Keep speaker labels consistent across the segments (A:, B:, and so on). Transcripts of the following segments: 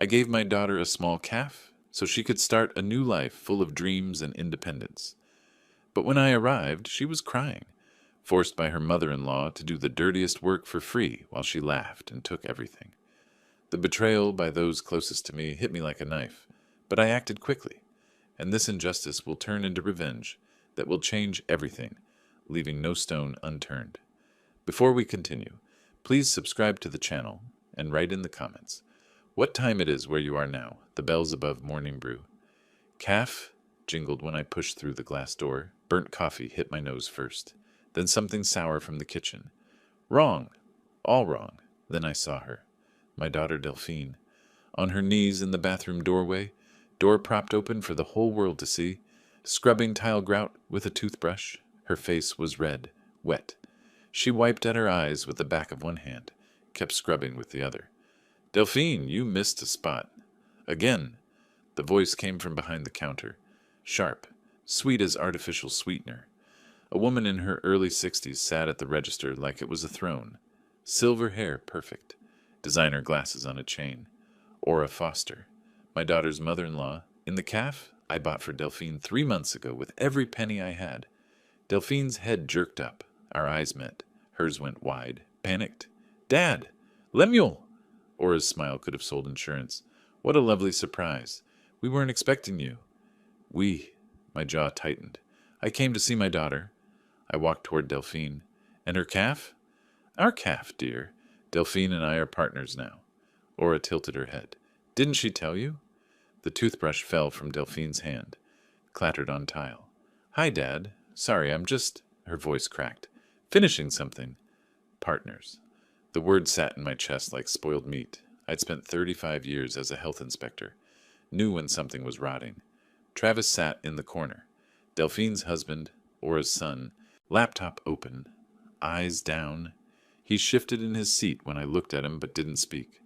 A: I gave my daughter a small calf so she could start a new life full of dreams and independence. But when I arrived, she was crying, forced by her mother-in-law to do the dirtiest work for free while she laughed and took everything. The betrayal by those closest to me hit me like a knife, but I acted quickly, and this injustice will turn into revenge that will change everything, leaving no stone unturned. Before we continue, please subscribe to the channel and write in the comments what time it is where you are now. The bells above morning brew. Calf jingled when I pushed through the glass door. Burnt coffee hit my nose first, then something sour from the kitchen. Wrong, all wrong. Then I saw her, my daughter Delphine, on her knees in the bathroom doorway, door propped open for the whole world to see, scrubbing tile grout with a toothbrush. Her face was red, wet. She wiped at her eyes with the back of one hand, kept scrubbing with the other. Delphine, you missed a spot. Again. The voice came from behind the counter, sharp, sweet as artificial sweetener. A woman in her early 60s sat at the register like it was a throne. Silver hair perfect. Designer glasses on a chain. Aura Foster, my daughter's mother-in-law, in the calf I bought for Delphine 3 months ago with every penny I had. Delphine's head jerked up. Our eyes met. Hers went wide, panicked. Dad! Lemuel! Aura's smile could have sold insurance. What a lovely surprise. We weren't expecting you. We. My jaw tightened. I came to see my daughter. I walked toward Delphine. And her calf? Our calf, dear. Delphine and I are partners now. Aura tilted her head. Didn't she tell you? The toothbrush fell from Delphine's hand, clattered on tile. Hi, Dad. Sorry, I'm just... Her voice cracked. Finishing something. Partners. The word sat in my chest like spoiled meat. I'd spent 35 years as a health inspector. Knew when something was rotting. Travis sat in the corner. Delphine's husband, Aura's son, laptop open, eyes down. He shifted in his seat when I looked at him but didn't speak.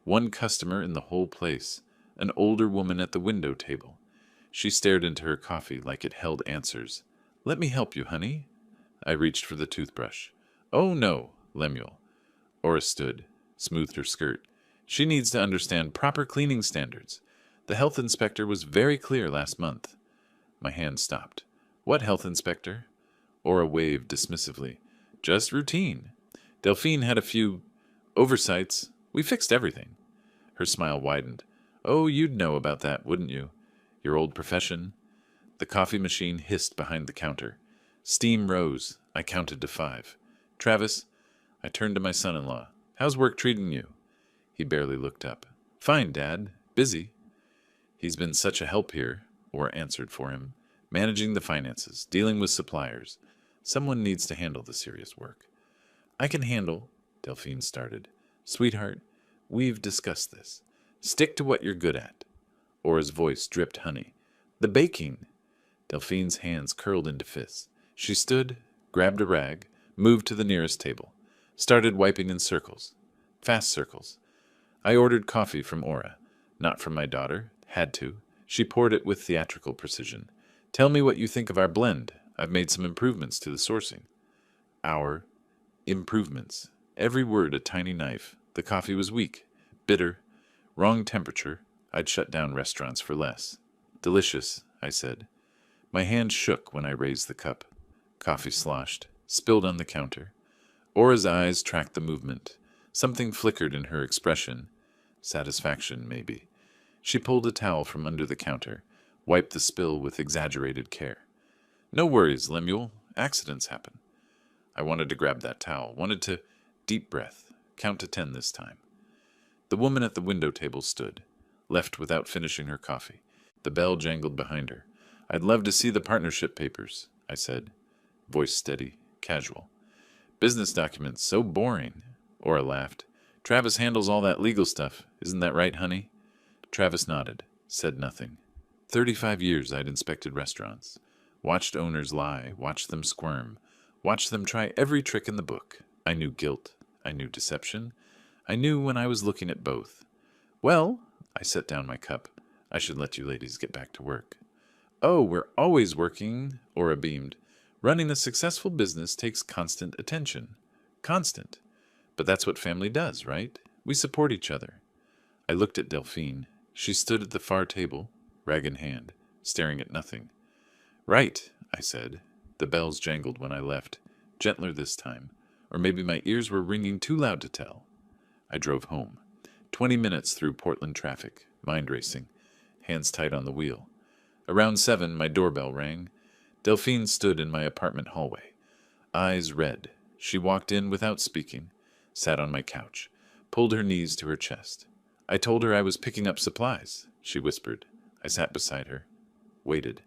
A: One customer in the whole place, an older woman at the window table. She stared into her coffee like it held answers. Let me help you, honey. I reached for the toothbrush. Oh, no, Lemuel. Aura stood, smoothed her skirt. She needs to understand proper cleaning standards. The health inspector was very clear last month. My hand stopped. What health inspector? Aura waved dismissively. Just routine. Delphine had a few oversights. We fixed everything. Her smile widened. Oh, you'd know about that, wouldn't you? Your old profession. The coffee machine hissed behind the counter. Steam rose. I counted to 5. Travis, I turned to my son-in-law. How's work treating you? He barely looked up. Fine, Dad. Busy. He's been such a help here, Aura answered for him. Managing the finances, dealing with suppliers. Someone needs to handle the serious work. I can handle, Delphine started. Sweetheart, we've discussed this. Stick to what you're good at. Aura's voice dripped honey. The baking. Delphine's hands curled into fists. She stood, grabbed a rag, moved to the nearest table, started wiping in circles. Fast circles. I ordered coffee from Aura. Not from my daughter. Had to. She poured it with theatrical precision. Tell me what you think of our blend. I've made some improvements to the sourcing. Our improvements. Every word a tiny knife. The coffee was weak, bitter, wrong temperature. I'd shut down restaurants for less. Delicious, I said. My hand shook when I raised the cup. Coffee sloshed, spilled on the counter. Aura's eyes tracked the movement. Something flickered in her expression. Satisfaction, maybe. She pulled a towel from under the counter, wiped the spill with exaggerated care. No worries, Lemuel. Accidents happen. I wanted to grab that towel, wanted to deep breath, count to 10 this time. The woman at the window table stood, left without finishing her coffee. The bell jangled behind her. I'd love to see the partnership papers, I said, voice steady, casual. Business documents, so boring. Aura laughed. Travis handles all that legal stuff. Isn't that right, honey? Travis nodded, said nothing. 35 years I'd inspected restaurants. Watched owners lie, watched them squirm, watched them try every trick in the book. I knew guilt. I knew deception. I knew when I was looking at both. Well, I set down my cup. I should let you ladies get back to work. Oh, we're always working, Aura beamed. Running a successful business takes constant attention. Constant. But that's what family does, right? We support each other. I looked at Delphine. She stood at the far table, rag in hand, staring at nothing. Right, I said. The bells jangled when I left, gentler this time, or maybe my ears were ringing too loud to tell. I drove home. 20 minutes through Portland traffic, mind racing, hands tight on the wheel. Around 7, my doorbell rang. Delphine stood in my apartment hallway, eyes red. She walked in without speaking, sat on my couch, pulled her knees to her chest. I told her I was picking up supplies, she whispered. I sat beside her, waited.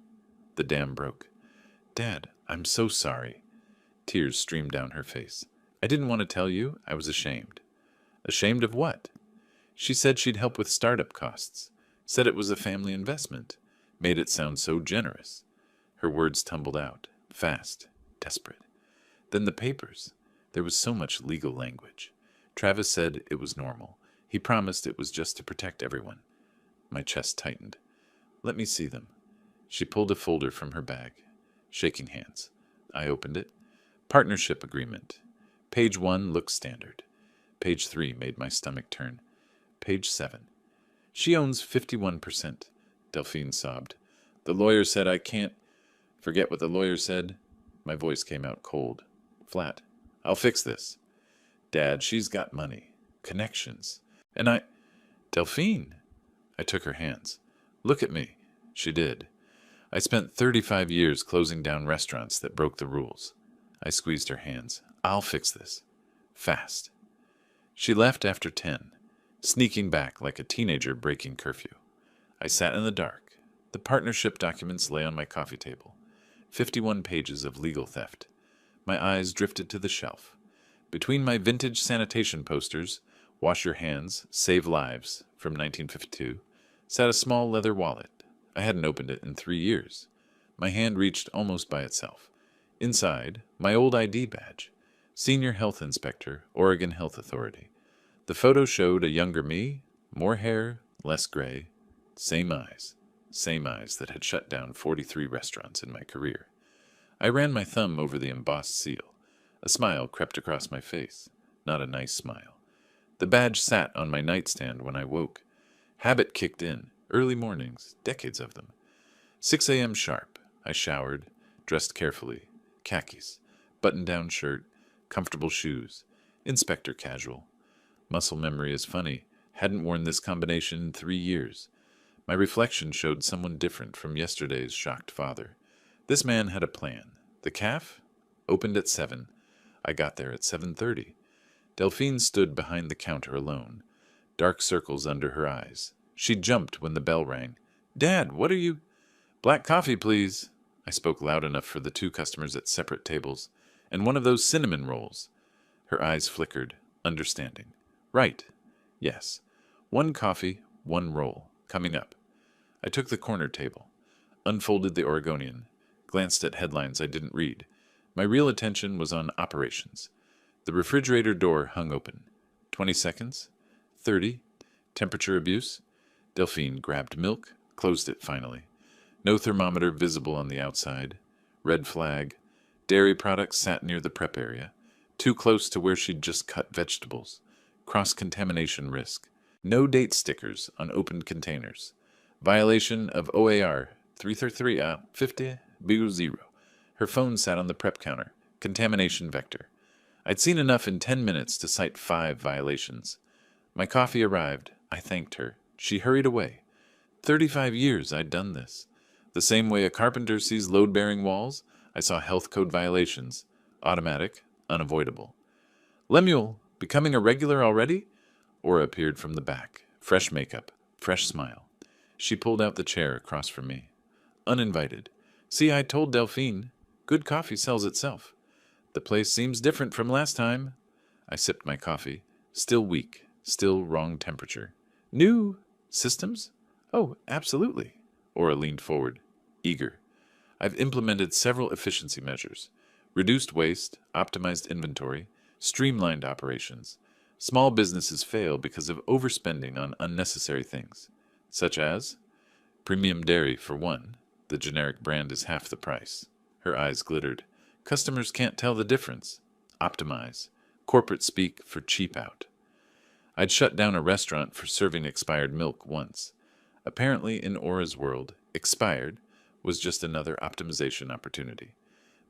A: The dam broke. Dad, I'm so sorry. Tears streamed down her face. I didn't want to tell you. I was ashamed. Ashamed of what? She said she'd help with startup costs. Said it was a family investment. Made it sound so generous. Her words tumbled out, fast, desperate. Then the papers. There was so much legal language. Travis said it was normal. He promised it was just to protect everyone. My chest tightened. Let me see them. She pulled a folder from her bag. Shaking hands. I opened it. Partnership agreement. Page 1 looked standard. Page 3 made my stomach turn. Page 7. She owns 51%, Delphine sobbed. The lawyer said I can't. Forget what the lawyer said. My voice came out cold, flat. I'll fix this. Dad, she's got money. Connections. And I... Delphine. I took her hands. Look at me. She did. I spent 35 years closing down restaurants that broke the rules. I squeezed her hands. I'll fix this. Fast. She left after 10, sneaking back like a teenager breaking curfew. I sat in the dark. The partnership documents lay on my coffee table. 51 pages of legal theft. My eyes drifted to the shelf. Between my vintage sanitation posters, Wash Your Hands, Save Lives, from 1952, sat a small leather wallet. I hadn't opened it in 3 years. My hand reached almost by itself. Inside, my old ID badge. Senior Health Inspector, Oregon Health Authority. The photo showed a younger me, more hair, less gray, same eyes that had shut down 43 restaurants in my career. I ran my thumb over the embossed seal. A smile crept across my face, not a nice smile. The badge sat on my nightstand when I woke. Habit kicked in, early mornings, decades of them. 6 a.m. sharp, I showered, dressed carefully, khakis, button-down shirt, comfortable shoes, inspector casual. Muscle memory is funny, hadn't worn this combination in 3 years. My reflection showed someone different from yesterday's shocked father. This man had a plan. The caf opened at 7. I got there at 7:30. Delphine stood behind the counter alone, dark circles under her eyes. She jumped when the bell rang. Dad, what are you... Black coffee, please. I spoke loud enough for the 2 customers at separate tables. And one of those cinnamon rolls. Her eyes flickered, understanding. Right. Yes. 1 coffee, 1 roll. Coming up. I took the corner table, unfolded the Oregonian, glanced at headlines I didn't read. My real attention was on operations. The refrigerator door hung open. 20 seconds. 30. Temperature abuse. Delphine grabbed milk, closed it finally. No thermometer visible on the outside. Red flag. Dairy products sat near the prep area, too close to where she'd just cut vegetables. Cross-contamination risk. No date stickers on opened containers. Violation of OAR 333-50-0. Her phone sat on the prep counter. Contamination vector. I'd seen enough in 10 minutes to cite 5 violations. My coffee arrived. I thanked her. She hurried away. 35 years I'd done this. The same way a carpenter sees load-bearing walls, I saw health code violations. Automatic, unavoidable. Lemuel, becoming a regular already? Aura appeared from the back. Fresh makeup, fresh smile. She pulled out the chair across from me. Uninvited. See, I told Delphine. Good coffee sells itself. The place seems different from last time. I sipped my coffee. Still weak. Still wrong temperature. New systems? Oh, absolutely. Aura leaned forward, eager. I've implemented several efficiency measures. Reduced waste, optimized inventory, streamlined operations. Small businesses fail because of overspending on unnecessary things. Such as? Premium dairy, for one. The generic brand is half the price. Her eyes glittered. Customers can't tell the difference. Optimize. Corporate speak for cheap out. I'd shut down a restaurant for serving expired milk once. Apparently, in Aura's world, expired was just another optimization opportunity.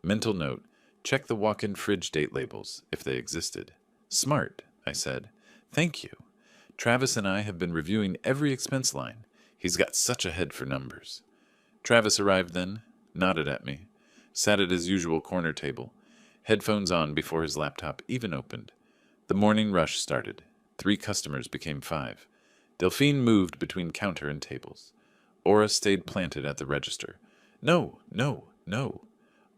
A: Mental note, check the walk-in fridge date labels, if they existed. Smart, I said. Thank you. Travis and I have been reviewing every expense line. He's got such a head for numbers. Travis arrived then, nodded at me, sat at his usual corner table, headphones on before his laptop even opened. The morning rush started. 3 customers became 5. Delphine moved between counter and tables. Aura stayed planted at the register. No, no, no.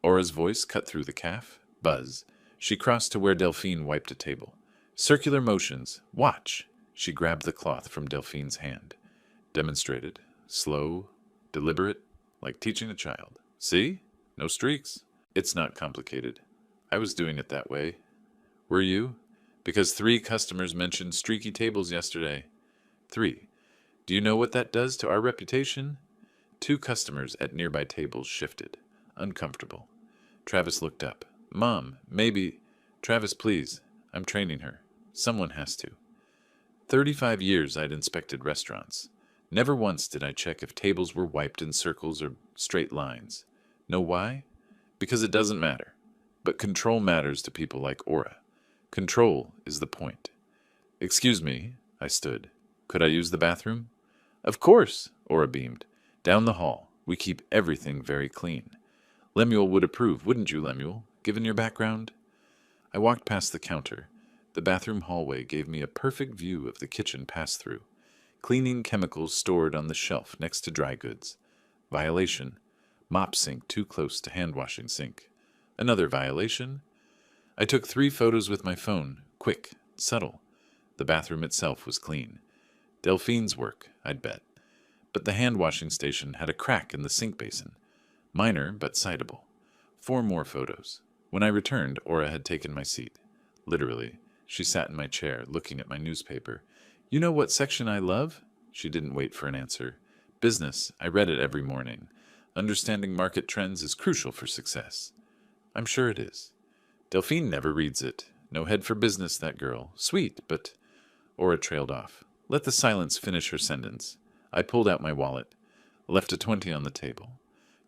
A: Aura's voice cut through the caf. Buzz. She crossed to where Delphine wiped a table. Circular motions. Watch. She grabbed the cloth from Delphine's hand. Demonstrated. Slow, deliberate, like teaching a child. See? No streaks. It's not complicated. I was doing it that way. Were you? Because 3 customers mentioned streaky tables yesterday. 3. Do you know what that does to our reputation? 2 customers at nearby tables shifted. Uncomfortable. Travis looked up. Mom, maybe... Travis, please. I'm training her. Someone has to. 35 years I'd inspected restaurants. Never once did I check if tables were wiped in circles or straight lines. Know why? Because it doesn't matter. But control matters to people like Aura. Control is the point. Excuse me, I stood. Could I use the bathroom? Of course, Aura beamed. Down the hall. We keep everything very clean. Lemuel would approve, wouldn't you, Lemuel, given your background? I walked past the counter. The bathroom hallway gave me a perfect view of the kitchen pass-through. Cleaning chemicals stored on the shelf next to dry goods. Violation. Mop sink too close to hand-washing sink. Another violation. I took 3 photos with my phone. Quick, subtle. The bathroom itself was clean. Delphine's work, I'd bet. But the hand-washing station had a crack in the sink basin. Minor, but citable. 4 more photos. When I returned, Aura had taken my seat. Literally, she sat in my chair, looking at my newspaper. You know what section I love? She didn't wait for an answer. Business. I read it every morning. Understanding market trends is crucial for success. I'm sure it is. Delphine never reads it. No head for business, that girl. Sweet, but... Aura trailed off. Let the silence finish her sentence. I pulled out my wallet. Left a 20 on the table.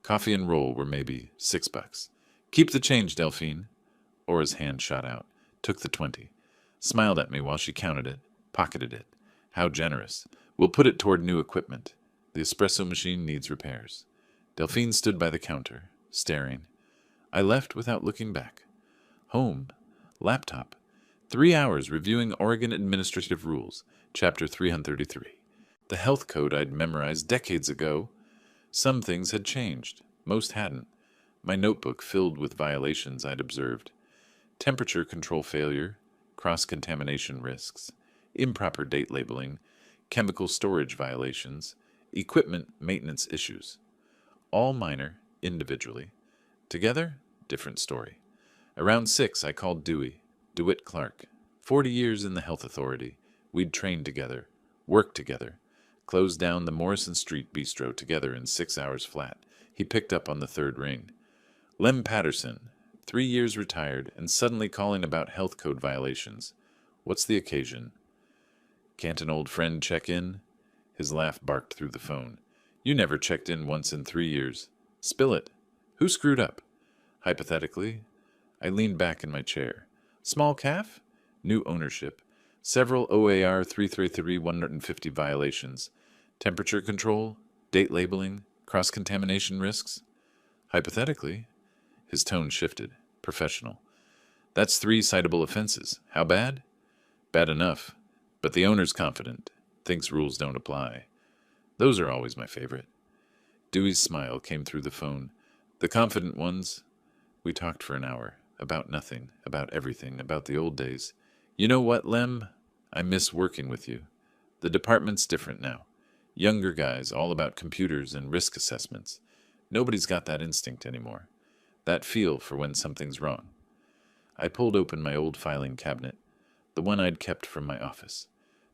A: Coffee and roll were maybe $6. Keep the change, Delphine. Aura's hand shot out. Took the 20. Smiled at me while she counted it. Pocketed it. How generous. We'll put it toward new equipment. The espresso machine needs repairs. Delphine stood by the counter, staring. I left without looking back. Home. Laptop. 3 hours reviewing Oregon Administrative Rules, Chapter 333. The health code I'd memorized decades ago. Some things had changed. Most hadn't. My notebook filled with violations I'd observed. Temperature control failure, cross-contamination risks, improper date labeling, chemical storage violations, equipment maintenance issues. All minor, individually. Together, different story. Around 6, I called Dewey, DeWitt Clark. 40 years in the health authority. We'd trained together, worked together, closed down the Morrison Street bistro together in 6 hours flat. He picked up on the 3rd ring. Lem Patterson, 3 years retired, and suddenly calling about health code violations. What's the occasion? Can't an old friend check in? His laugh barked through the phone. You never checked in once in 3 years. Spill it. Who screwed up? Hypothetically, I leaned back in my chair. Small calf? New ownership. Several OAR 333-150 violations. Temperature control, date labeling, cross-contamination risks. Hypothetically, his tone shifted. Professional. That's 3 citable offenses. How bad? Bad enough. But the owner's confident. Thinks rules don't apply. Those are always my favorite. Dewey's smile came through the phone. The confident ones. We talked for an hour. About nothing. About everything. About the old days. You know what, Lem? I miss working with you. The department's different now. Younger guys, all about computers and risk assessments. Nobody's got that instinct anymore. That feel for when something's wrong. I pulled open my old filing cabinet, the one I'd kept from my office.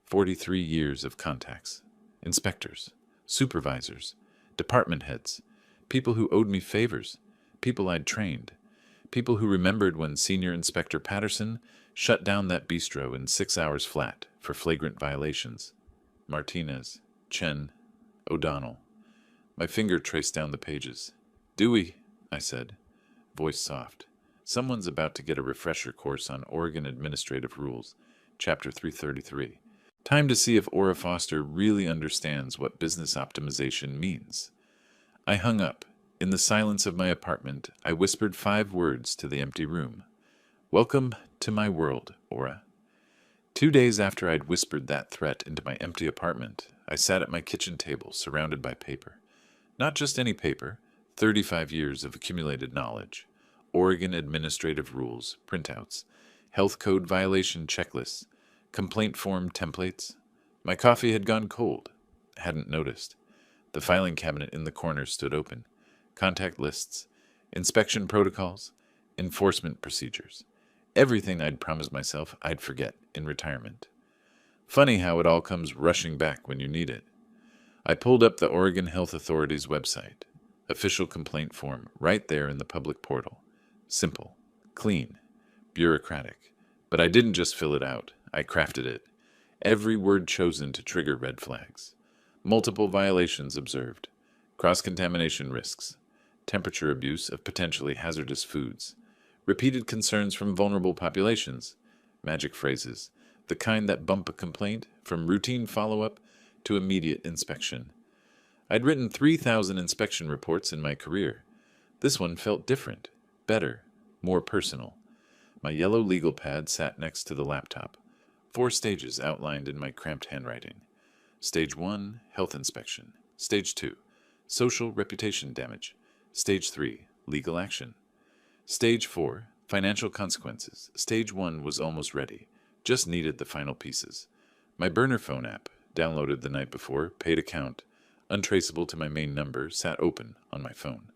A: 43 years of contacts. Inspectors, supervisors, department heads, people who owed me favors, people I'd trained, people who remembered when Senior Inspector Patterson shut down that bistro in 6 hours flat for flagrant violations. Martinez, Chen, O'Donnell. My finger traced down the pages. Dewey, I said, voice soft. Someone's about to get a refresher course on Oregon Administrative Rules, Chapter 333. Time to see if Ora Foster really understands what business optimization means. I hung up. In the silence of my apartment, I whispered 5 words to the empty room. Welcome to my world, Ora. 2 days after I'd whispered that threat into my empty apartment, I sat at my kitchen table, surrounded by paper. Not just any paper, 35 years of accumulated knowledge. Oregon Administrative Rules, printouts, health code violation checklists, complaint form templates. My coffee had gone cold. Hadn't noticed. The filing cabinet in the corner stood open. Contact lists, inspection protocols, enforcement procedures. Everything I'd promised myself I'd forget in retirement. Funny how it all comes rushing back when you need it. I pulled up the Oregon Health Authority's website. Official complaint form right there in the public portal. Simple, clean, bureaucratic. But I didn't just fill it out. I crafted it. Every word chosen to trigger red flags. Multiple violations observed. Cross-contamination risks. Temperature abuse of potentially hazardous foods. Repeated concerns from vulnerable populations. Magic phrases. The kind that bump a complaint from routine follow-up to immediate inspection. I'd written 3,000 inspection reports in my career. This one felt different, better, more personal. My yellow legal pad sat next to the laptop. 4 stages outlined in my cramped handwriting. Stage 1, health inspection. Stage 2, social reputation damage. Stage 3, legal action. Stage 4, financial consequences. Stage 1 was almost ready. Just needed the final pieces. My burner phone app, downloaded the night before, paid account, untraceable to my main number, sat open on my phone.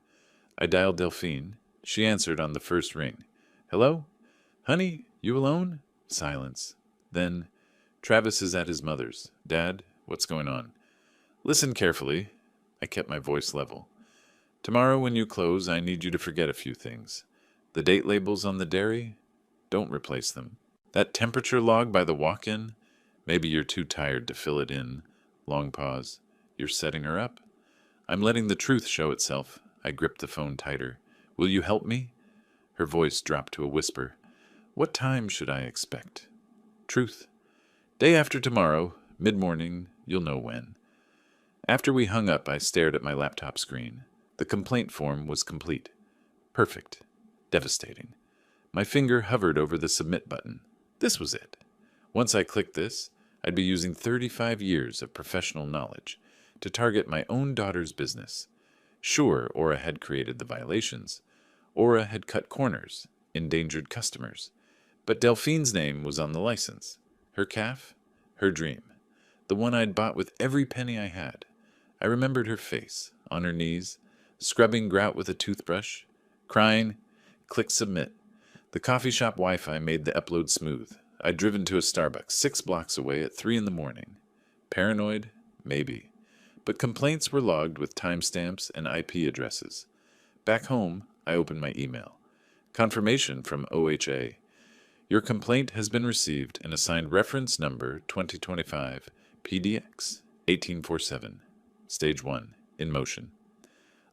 A: I dialed Delphine. She answered on the first ring. Hello? Honey, you alone? Silence. Then, Travis is at his mother's. Dad, what's going on? Listen carefully. I kept my voice level. Tomorrow when you close, I need you to forget a few things. The date labels on the dairy? Don't replace them. That temperature log by the walk-in? Maybe you're too tired to fill it in. Long pause. You're setting her up? I'm letting the truth show itself. I gripped the phone tighter. Will you help me? Her voice dropped to a whisper. What time should I expect? Truth. Day after tomorrow, mid-morning, you'll know when. After we hung up, I stared at my laptop screen. The complaint form was complete. Perfect. Devastating. My finger hovered over the submit button. This was it. Once I clicked this, I'd be using 35 years of professional knowledge to target my own daughter's business. Sure, Ora had created the violations. Ora had cut corners, endangered customers. But Delphine's name was on the license. Her calf, her dream. The one I'd bought with every penny I had. I remembered her face, on her knees, scrubbing grout with a toothbrush, crying, click submit. The coffee shop Wi-Fi made the upload smooth. I'd driven to a Starbucks 6 blocks away at 3 a.m. Paranoid? Maybe. But complaints were logged with timestamps and IP addresses. Back home, I opened my email. Confirmation from OHA. Your complaint has been received and assigned reference number 2025 PDX 1847. Stage 1. In motion.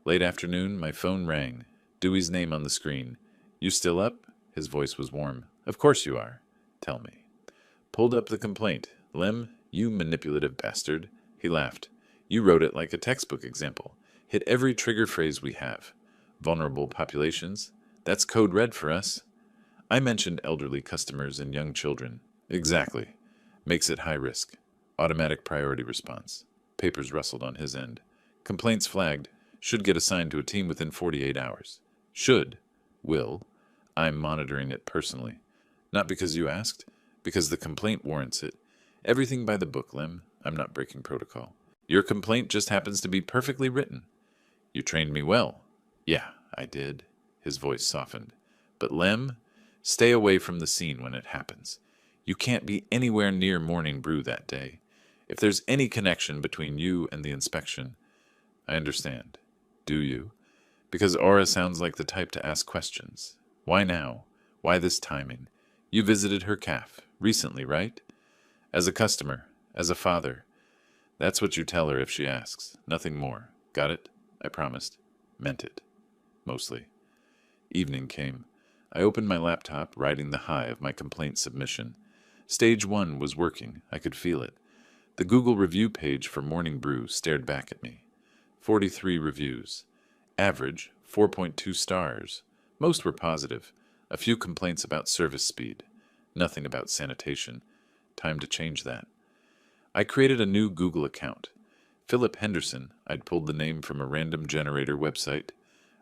A: Late afternoon, my phone rang. Dewey's name on the screen. You still up? His voice was warm. Of course you are. Tell me. Pulled up the complaint. Lem, you manipulative bastard. He laughed. You wrote it like a textbook example. Hit every trigger phrase we have. Vulnerable populations. That's code red for us. I mentioned elderly customers and young children. Exactly. Makes it high risk. Automatic priority response. Papers rustled on his end. Complaints flagged. Should get assigned to a team within 48 hours. Should. Will. I'm monitoring it personally. Not because you asked, because the complaint warrants it. Everything by the book, Lem. I'm not breaking protocol. Your complaint just happens to be perfectly written. You trained me well. Yeah, I did. His voice softened. But Lem, stay away from the scene when it happens. You can't be anywhere near Morning Brew that day. If there's any connection between you and the inspection, I understand. Do you? Because Aura sounds like the type to ask questions. Why now? Why this timing? You visited her calf recently, right? As a customer, as a father. That's what you tell her if she asks. Nothing more. Got it? I promised. Meant it. Mostly. Evening came. I opened my laptop, riding the high of my complaint submission. Stage 1 was working. I could feel it. The Google review page for Morning Brew stared back at me. 43 reviews. Average, 4.2 stars. Most were positive. A few complaints about service speed. Nothing about sanitation. Time to change that. I created a new Google account. Philip Henderson. I'd pulled the name from a random generator website.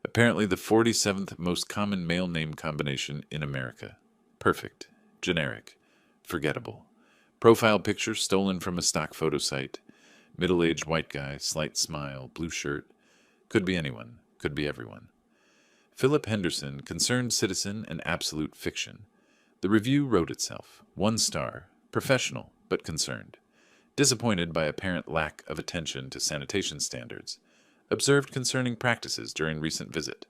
A: Apparently the 47th most common male name combination in America. Perfect. Generic. Forgettable. Profile picture stolen from a stock photo site. Middle-aged white guy, slight smile, blue shirt. Could be anyone. Could be everyone. Philip Henderson, concerned citizen and absolute fiction. The review wrote itself. 1 star. Professional, but concerned. Disappointed by apparent lack of attention to sanitation standards. Observed concerning practices during recent visit.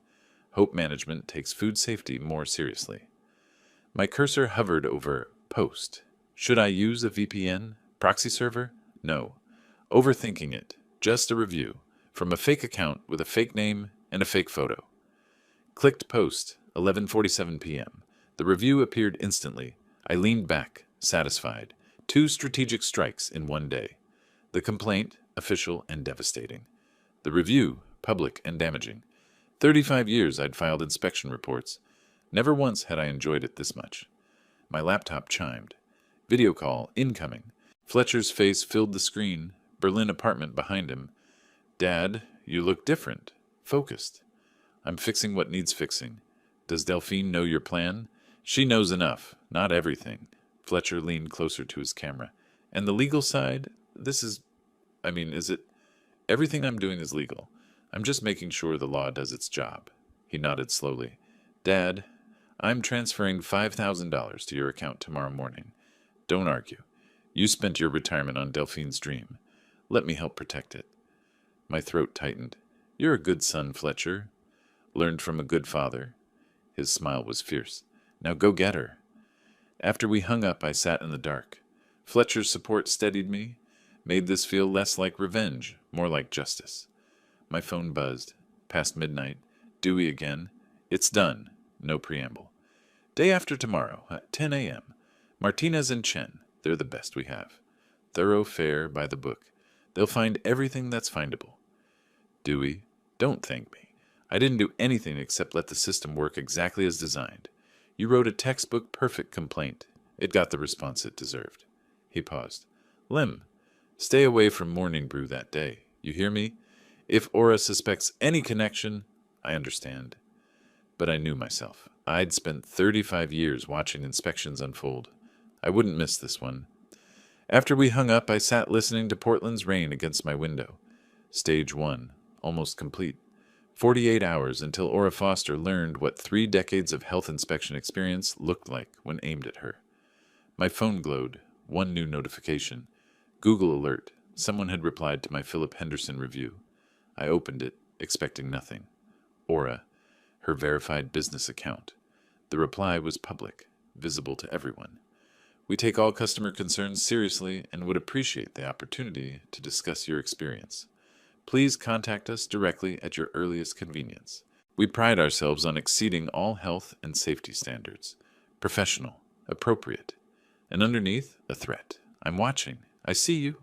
A: Hope management takes food safety more seriously. My cursor hovered over post. Should I use a VPN? Proxy server? No. Overthinking it. Just a review. From a fake account with a fake name and a fake photo. Clicked post. 11:47 p.m. The review appeared instantly. I leaned back, satisfied. 2 strategic strikes in one day. The complaint, official and devastating. The review, public and damaging. 35 years I'd filed inspection reports. Never once had I enjoyed it this much. My laptop chimed. Video call, incoming. Fletcher's face filled the screen. Berlin apartment behind him. Dad, you look different. Focused. I'm fixing what needs fixing. Does Delphine know your plan? She knows enough, not everything. Fletcher leaned closer to his camera. And the legal side? Is it? Everything I'm doing is legal. I'm just making sure the law does its job. He nodded slowly. Dad, I'm transferring $5,000 to your account tomorrow morning. Don't argue. You spent your retirement on Delphine's dream. Let me help protect it. My throat tightened. You're a good son, Fletcher. Learned from a good father. His smile was fierce. Now go get her. After we hung up, I sat in the dark. Fletcher's support steadied me, made this feel less like revenge, more like justice. My phone buzzed. Past midnight. Dewey again. It's done. No preamble. Day after tomorrow, at 10 a.m. Martinez and Chen. They're the best we have. Thorough, fair, by the book. They'll find everything that's findable. Dewey, don't thank me. I didn't do anything except let the system work exactly as designed. You wrote a textbook perfect complaint. It got the response it deserved. He paused. Lim, stay away from Morning Brew that day. You hear me? If Aura suspects any connection, I understand. But I knew myself. I'd spent 35 years watching inspections unfold. I wouldn't miss this one. After we hung up, I sat listening to Portland's rain against my window. Stage 1, almost complete. 48 hours until Aura Foster learned what 3 decades of health inspection experience looked like when aimed at her. My phone glowed. 1 new notification. Google alert. Someone had replied to my Philip Henderson review. I opened it, expecting nothing. Aura, her verified business account. The reply was public, visible to everyone. We take all customer concerns seriously and would appreciate the opportunity to discuss your experience. Please contact us directly at your earliest convenience. We pride ourselves on exceeding all health and safety standards. Professional, appropriate. And underneath, a threat. I'm watching. I see you.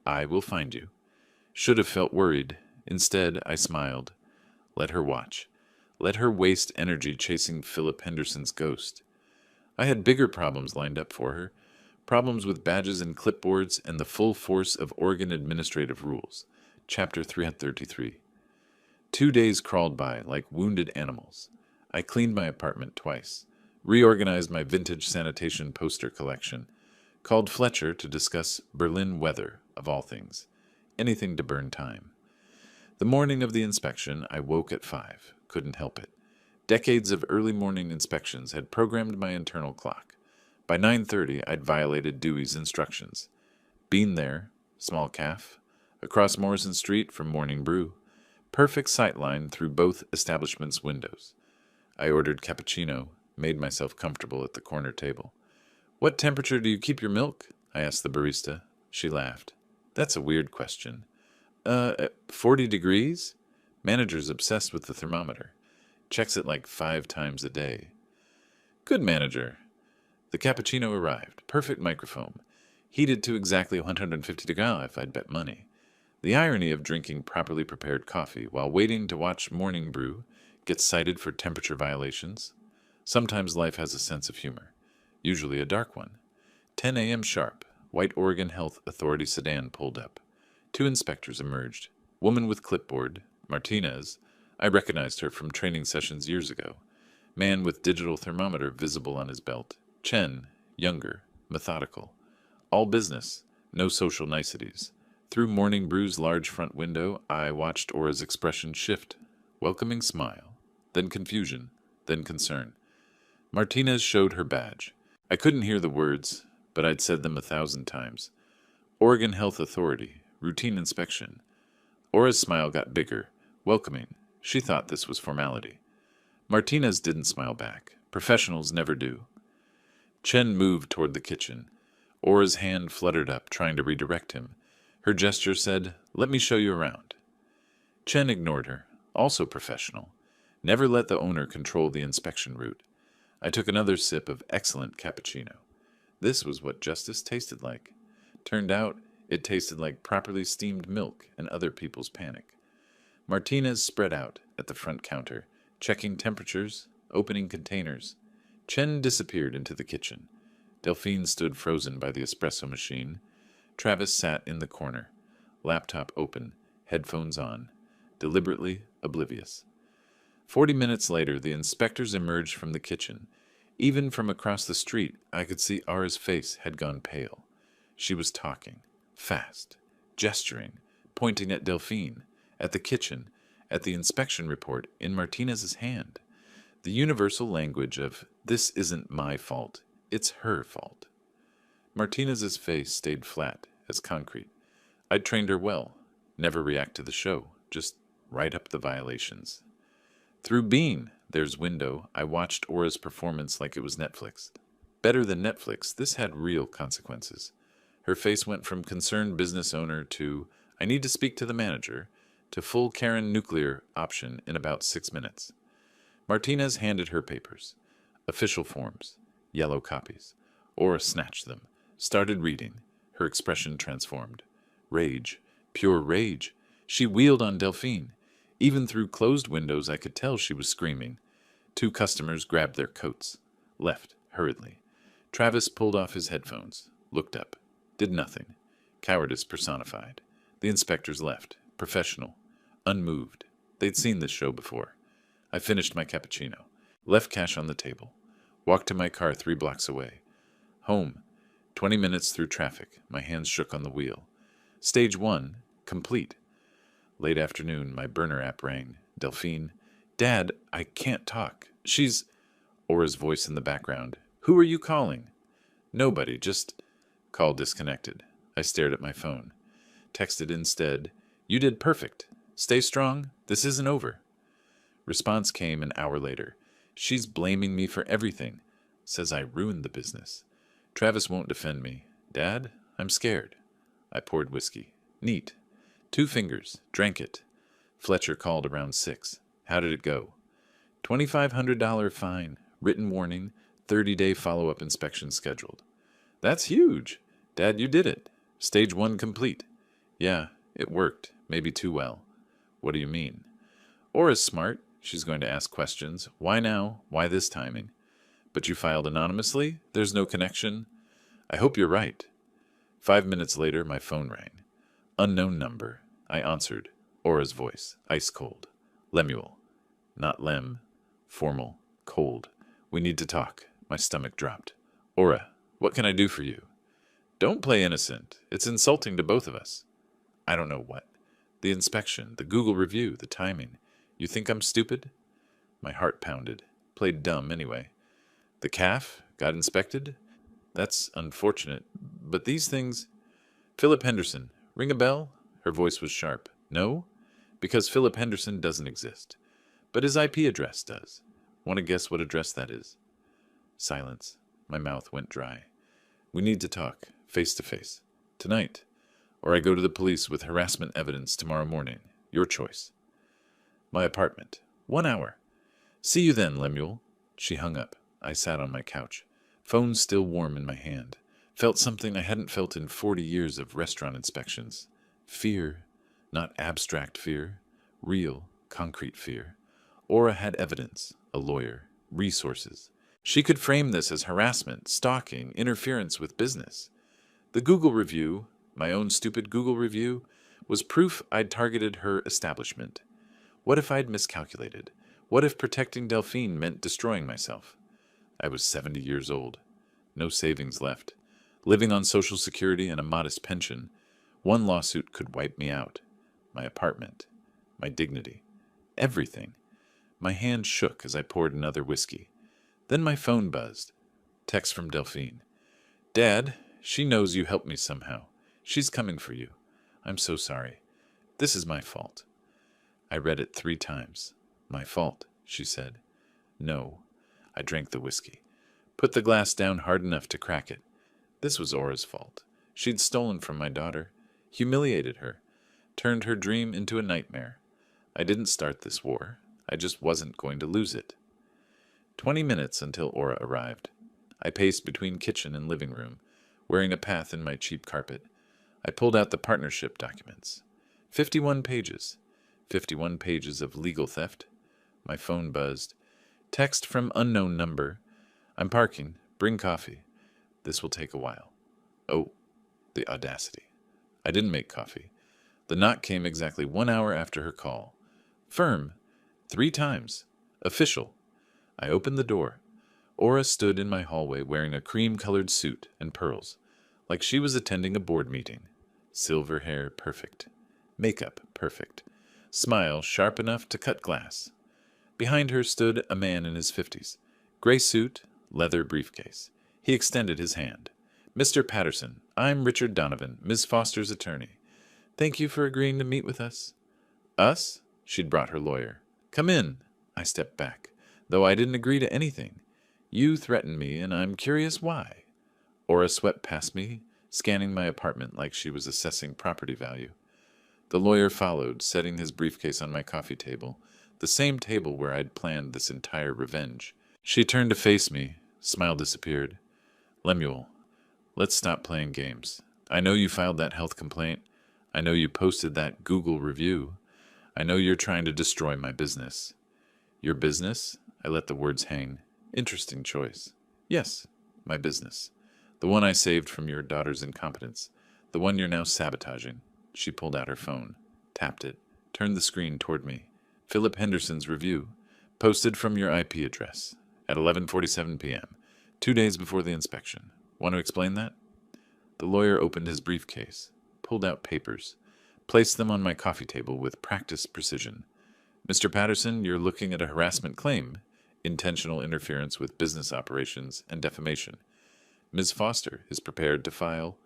A: I will find you. Should have felt worried. Instead, I smiled. Let her watch. Let her waste energy chasing Philip Henderson's ghost. I had bigger problems lined up for her. Problems with badges and clipboards and the full force of Oregon administrative rules. Chapter 333. 2 days crawled by like wounded animals. I cleaned my apartment twice, reorganized my vintage sanitation poster collection, called Fletcher to discuss Berlin weather, of all things, anything to burn time. The morning of the inspection, I woke at 5, couldn't help it. Decades of early morning inspections had programmed my internal clock. By 9:30, I'd violated Dewey's instructions. Been there, small calf, across Morrison Street from Morning Brew. Perfect sightline through both establishments' windows. I ordered cappuccino, made myself comfortable at the corner table. What temperature do you keep your milk? I asked the barista. She laughed. That's a weird question. 40 degrees? Manager's obsessed with the thermometer. Checks it like 5 times a day. Good manager. The cappuccino arrived. Perfect microfoam. Heated to exactly 150 degrees if I'd bet money. The irony of drinking properly prepared coffee while waiting to watch morning brew gets cited for temperature violations. Sometimes life has a sense of humor. Usually a dark one. 10 a.m. sharp. White Oregon Health Authority sedan pulled up. 2 inspectors emerged. Woman with clipboard, Martinez. I recognized her from training sessions years ago. Man with digital thermometer visible on his belt. Chen, younger, methodical. All business, no social niceties. Through Morning Brew's large front window, I watched Aura's expression shift. Welcoming smile, then confusion, then concern. Martinez showed her badge. I couldn't hear the words, but I'd said them 1,000 times. Oregon Health Authority, routine inspection. Aura's smile got bigger, welcoming. She thought this was formality. Martinez didn't smile back. Professionals never do. Chen moved toward the kitchen. Aura's hand fluttered up, trying to redirect him. Her gesture said, "Let me show you around." Chen ignored her, also professional. Never let the owner control the inspection route. I took another sip of excellent cappuccino. This was what justice tasted like. Turned out, it tasted like properly steamed milk and other people's panic. Martinez spread out at the front counter, checking temperatures, opening containers. Chen disappeared into the kitchen. Delphine stood frozen by the espresso machine. Travis sat in the corner, laptop open, headphones on, deliberately oblivious. 40 minutes later, the inspectors emerged from the kitchen. Even from across the street, I could see Aura's face had gone pale. She was talking, fast, gesturing, pointing at Delphine, at the kitchen, at the inspection report in Martinez's hand. The universal language of, "This isn't my fault, it's her fault." Martinez's face stayed flat as concrete. I'd trained her well. Never react to the show, just write up the violations. Through Bean, there's window, I watched Aura's performance like it was Netflix. Better than Netflix, this had real consequences. Her face went from concerned business owner to, "I need to speak to the manager," to full Karen nuclear option in about 6 minutes. Martinez handed her papers. Official forms. Yellow copies. Aura snatched them. Started reading. Her expression transformed. Rage. Pure rage. She wheeled on Delphine. Even through closed windows, I could tell she was screaming. 2 customers grabbed their coats. Left, hurriedly. Travis pulled off his headphones. Looked up. Did nothing. Cowardice personified. The inspectors left. Professional. Unmoved. They'd seen this show before. I finished my cappuccino. Left cash on the table. Walked to my car 3 blocks away. Home. 20 minutes through traffic. My hands shook on the wheel. Stage 1. Complete. Late afternoon, my burner app rang. Delphine. "Dad, I can't talk. She's—" Aura's voice in the background. "Who are you calling?" "Nobody, just—" Call disconnected. I stared at my phone. Texted instead, "You did perfect. Stay strong. This isn't over." Response came an hour later. "She's blaming me for everything. Says I ruined the business. Travis won't defend me. Dad, I'm scared." I poured whiskey. Neat. 2 fingers. Drank it. Fletcher called around 6. How did it go? $2,500 fine. Written warning. 30-day follow-up inspection scheduled. That's huge. Dad, you did it. Stage 1 complete. Yeah, it worked. Maybe too well. What do you mean? Aura's smart. She's going to ask questions. Why now? Why this timing? But you filed anonymously? There's no connection? I hope you're right. 5 minutes later, my phone rang. Unknown number. I answered. Aura's voice. Ice cold. Lemuel. Not Lem. Formal. Cold. We need to talk. My stomach dropped. Aura, what can I do for you? Don't play innocent. It's insulting to both of us. I don't know what. The inspection, the Google review, the timing. You think I'm stupid? My heart pounded. Played dumb anyway. The calf got inspected? That's unfortunate. But these things... Philip Henderson. Ring a bell? Her voice was sharp. No? Because Philip Henderson doesn't exist. But his IP address does. Want to guess what address that is? Silence. My mouth went dry. We need to talk. face to face. Tonight. Or I go to the police with harassment evidence tomorrow morning. Your choice. My apartment. 1 hour. See you then, Lemuel. She hung up. I sat on my couch. Phone still warm in my hand. Felt something I hadn't felt in 40 years of restaurant inspections. Fear. Not abstract fear. Real, concrete fear. Aura had evidence. A lawyer. Resources. She could frame this as harassment, stalking, interference with business. The Google review, my own stupid Google review, was proof I'd targeted her establishment. What if I'd miscalculated? What if protecting Delphine meant destroying myself? I was 70 years old. No savings left. Living on Social Security and a modest pension. One lawsuit could wipe me out. My apartment. My dignity. Everything. My hand shook as I poured another whiskey. Then my phone buzzed. Text from Delphine. Dad, she knows you helped me somehow. She's coming for you. I'm so sorry. This is my fault. I read it 3 times. My fault, she said. No. I drank the whiskey. Put the glass down hard enough to crack it. This was Aura's fault. She'd stolen from my daughter, humiliated her, turned her dream into a nightmare. I didn't start this war. I just wasn't going to lose it. 20 minutes until Aura arrived. I paced between kitchen and living room, wearing a path in my cheap carpet. I pulled out the partnership documents. 51 pages. 51 pages of legal theft. My phone buzzed. Text from unknown number. I'm parking. Bring coffee. This will take a while. Oh, the audacity. I didn't make coffee. The knock came exactly 1 hour after her call. Firm. 3 times. Official. I opened the door. Aura stood in my hallway wearing a cream-colored suit and pearls, like she was attending a board meeting. Silver hair perfect. Makeup perfect. Smile sharp enough to cut glass. Behind her stood a man in his 50s. Gray suit, leather briefcase. He extended his hand. Mr. Patterson, I'm Richard Donovan, Ms. Foster's attorney. Thank you for agreeing to meet with us. Us? She'd brought her lawyer. Come in. I stepped back, though I didn't agree to anything. You threatened me, and I'm curious why. Aura swept past me, scanning my apartment like she was assessing property value. The lawyer followed, setting his briefcase on my coffee table, the same table where I'd planned this entire revenge. She turned to face me. Smile disappeared. Lemuel, let's stop playing games. I know you filed that health complaint. I know you posted that Google review. I know you're trying to destroy my business. Your business? I let the words hang. Interesting choice. Yes, my business. The one I saved from your daughter's incompetence. The one you're now sabotaging. She pulled out her phone, tapped it, turned the screen toward me. Philip Henderson's review, posted from your IP address, at 11:47 p.m., 2 days before the inspection. Want to explain that? The lawyer opened his briefcase, pulled out papers, placed them on my coffee table with practiced precision. Mr. Patterson, you're looking at a harassment claim, intentional interference with business operations, and defamation. Ms. Foster is prepared to file.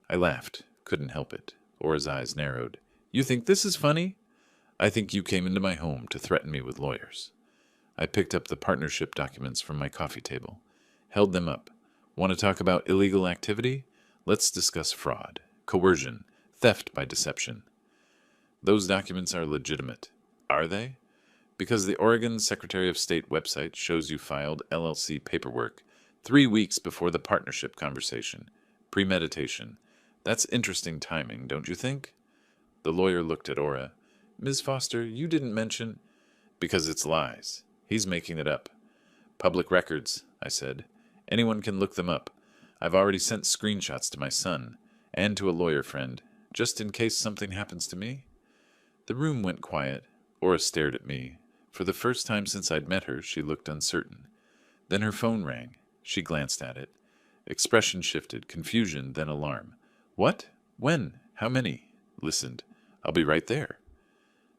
A: I laughed, couldn't help it. Aura's eyes narrowed. You think this is funny? I think you came into my home to threaten me with lawyers. I picked up the partnership documents from my coffee table, held them up. Want to talk about illegal activity? Let's discuss fraud, coercion, theft by deception. Those documents are legitimate. Are they? Because the Oregon Secretary of State website shows you filed LLC paperwork 3 weeks before the partnership conversation. Premeditation. That's interesting timing, don't you think? The lawyer looked at Aura. Ms. Foster, you didn't mention... Because it's lies. He's making it up. Public records, I said. Anyone can look them up. I've already sent screenshots to my son, and to a lawyer friend, just in case something happens to me. The room went quiet. Aura stared at me. For the first time since I'd met her, she looked uncertain. Then her phone rang. She glanced at it. Expression shifted, confusion, then alarm. What? When? How many? Listened. I'll be right there.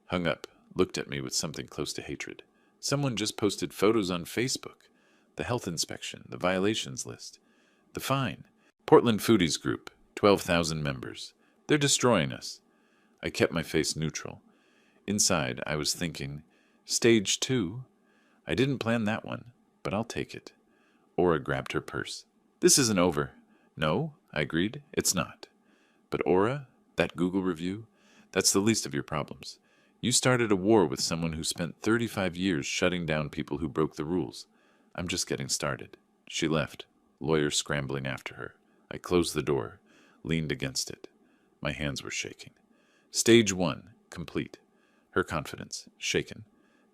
A: Hung up, looked at me with something close to hatred. Someone just posted photos on Facebook. The health inspection, the violations list. The fine. Portland Foodies Group, 12,000 members. They're destroying us. I kept my face neutral. Inside, I was thinking, Stage 2? I didn't plan that one, but I'll take it. Aura grabbed her purse. This isn't over. No, I agreed. It's not. But Aura, that Google review, that's the least of your problems. You started a war with someone who spent 35 years shutting down people who broke the rules. I'm just getting started. She left, lawyer scrambling after her. I closed the door, leaned against it. My hands were shaking. Stage 1, complete. Her confidence, shaken.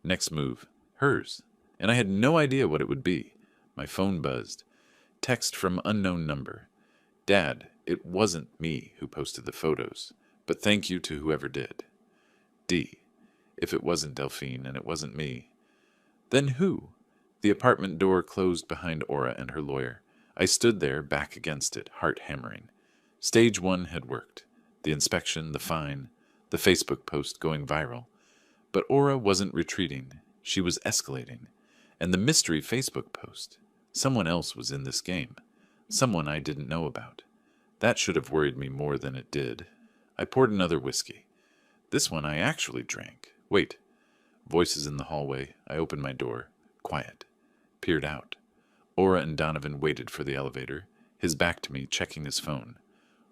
A: Next move, hers. And I had no idea what it would be. My phone buzzed. Text from unknown number. Dad, it wasn't me who posted the photos, but thank you to whoever did. D. If it wasn't Delphine and it wasn't me, then who? The apartment door closed behind Aura and her lawyer. I stood there, back against it, heart hammering. Stage 1 had worked. The inspection, the fine, the Facebook post going viral. But Aura wasn't retreating. She was escalating. And the mystery Facebook post. Someone else was in this game. Someone I didn't know about. That should have worried me more than it did. I poured another whiskey. This one I actually drank. Wait. Voices in the hallway. I opened my door. Quiet. Peered out. Aura and Donovan waited for the elevator, his back to me, checking his phone.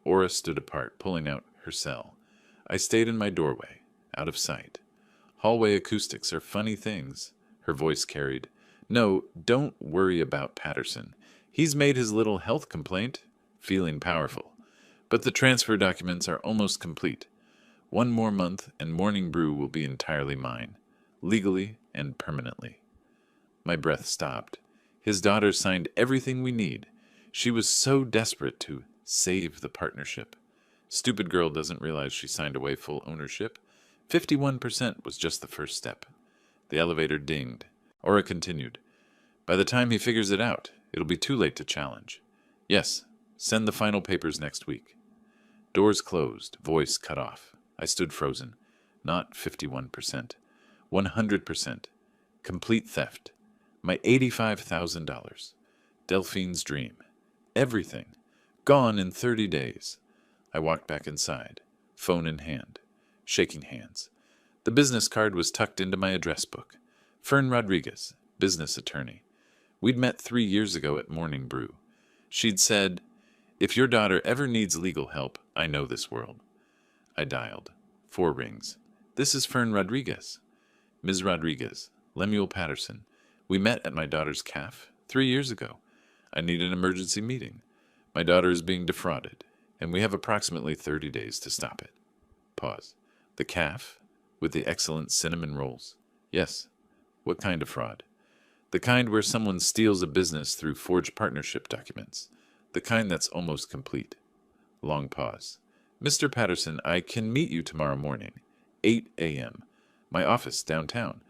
A: Aura stood apart, pulling out her cell. I stayed in my doorway, out of sight. Hallway acoustics are funny things, her voice carried. No, don't worry about Patterson. He's made his little health complaint, feeling powerful. But the transfer documents are almost complete. 1 more month and Morning Brew will be entirely mine, legally and permanently. My breath stopped. His daughter signed everything we need. She was so desperate to save the partnership. Stupid girl doesn't realize she signed away full ownership. 51% was just the first step. The elevator dinged. Aura continued. By the time he figures it out, it'll be too late to challenge. Yes, send the final papers next week. Doors closed, voice cut off. I stood frozen. Not 51%. 100%. Complete theft. My $85,000. Delphine's dream. Everything. Gone in 30 days. I walked back inside, phone in hand, shaking hands. The business card was tucked into my address book. Fern Rodriguez, business attorney. We'd met 3 years ago at Morning Brew. She'd said, "If your daughter ever needs legal help, I know this world." I dialed. 4 rings. "This is Fern Rodriguez." "Ms. Rodriguez, Lemuel Patterson. We met at my daughter's café 3 years ago. I need an emergency meeting. My daughter is being defrauded, and we have approximately 30 days to stop it." Pause. "The café? With the excellent cinnamon rolls?" "Yes." "What kind of fraud?" "The kind where someone steals a business through forged partnership documents. The kind that's almost complete." Long pause. "Mr. Patterson, I can meet you tomorrow morning, 8 a.m. My office downtown.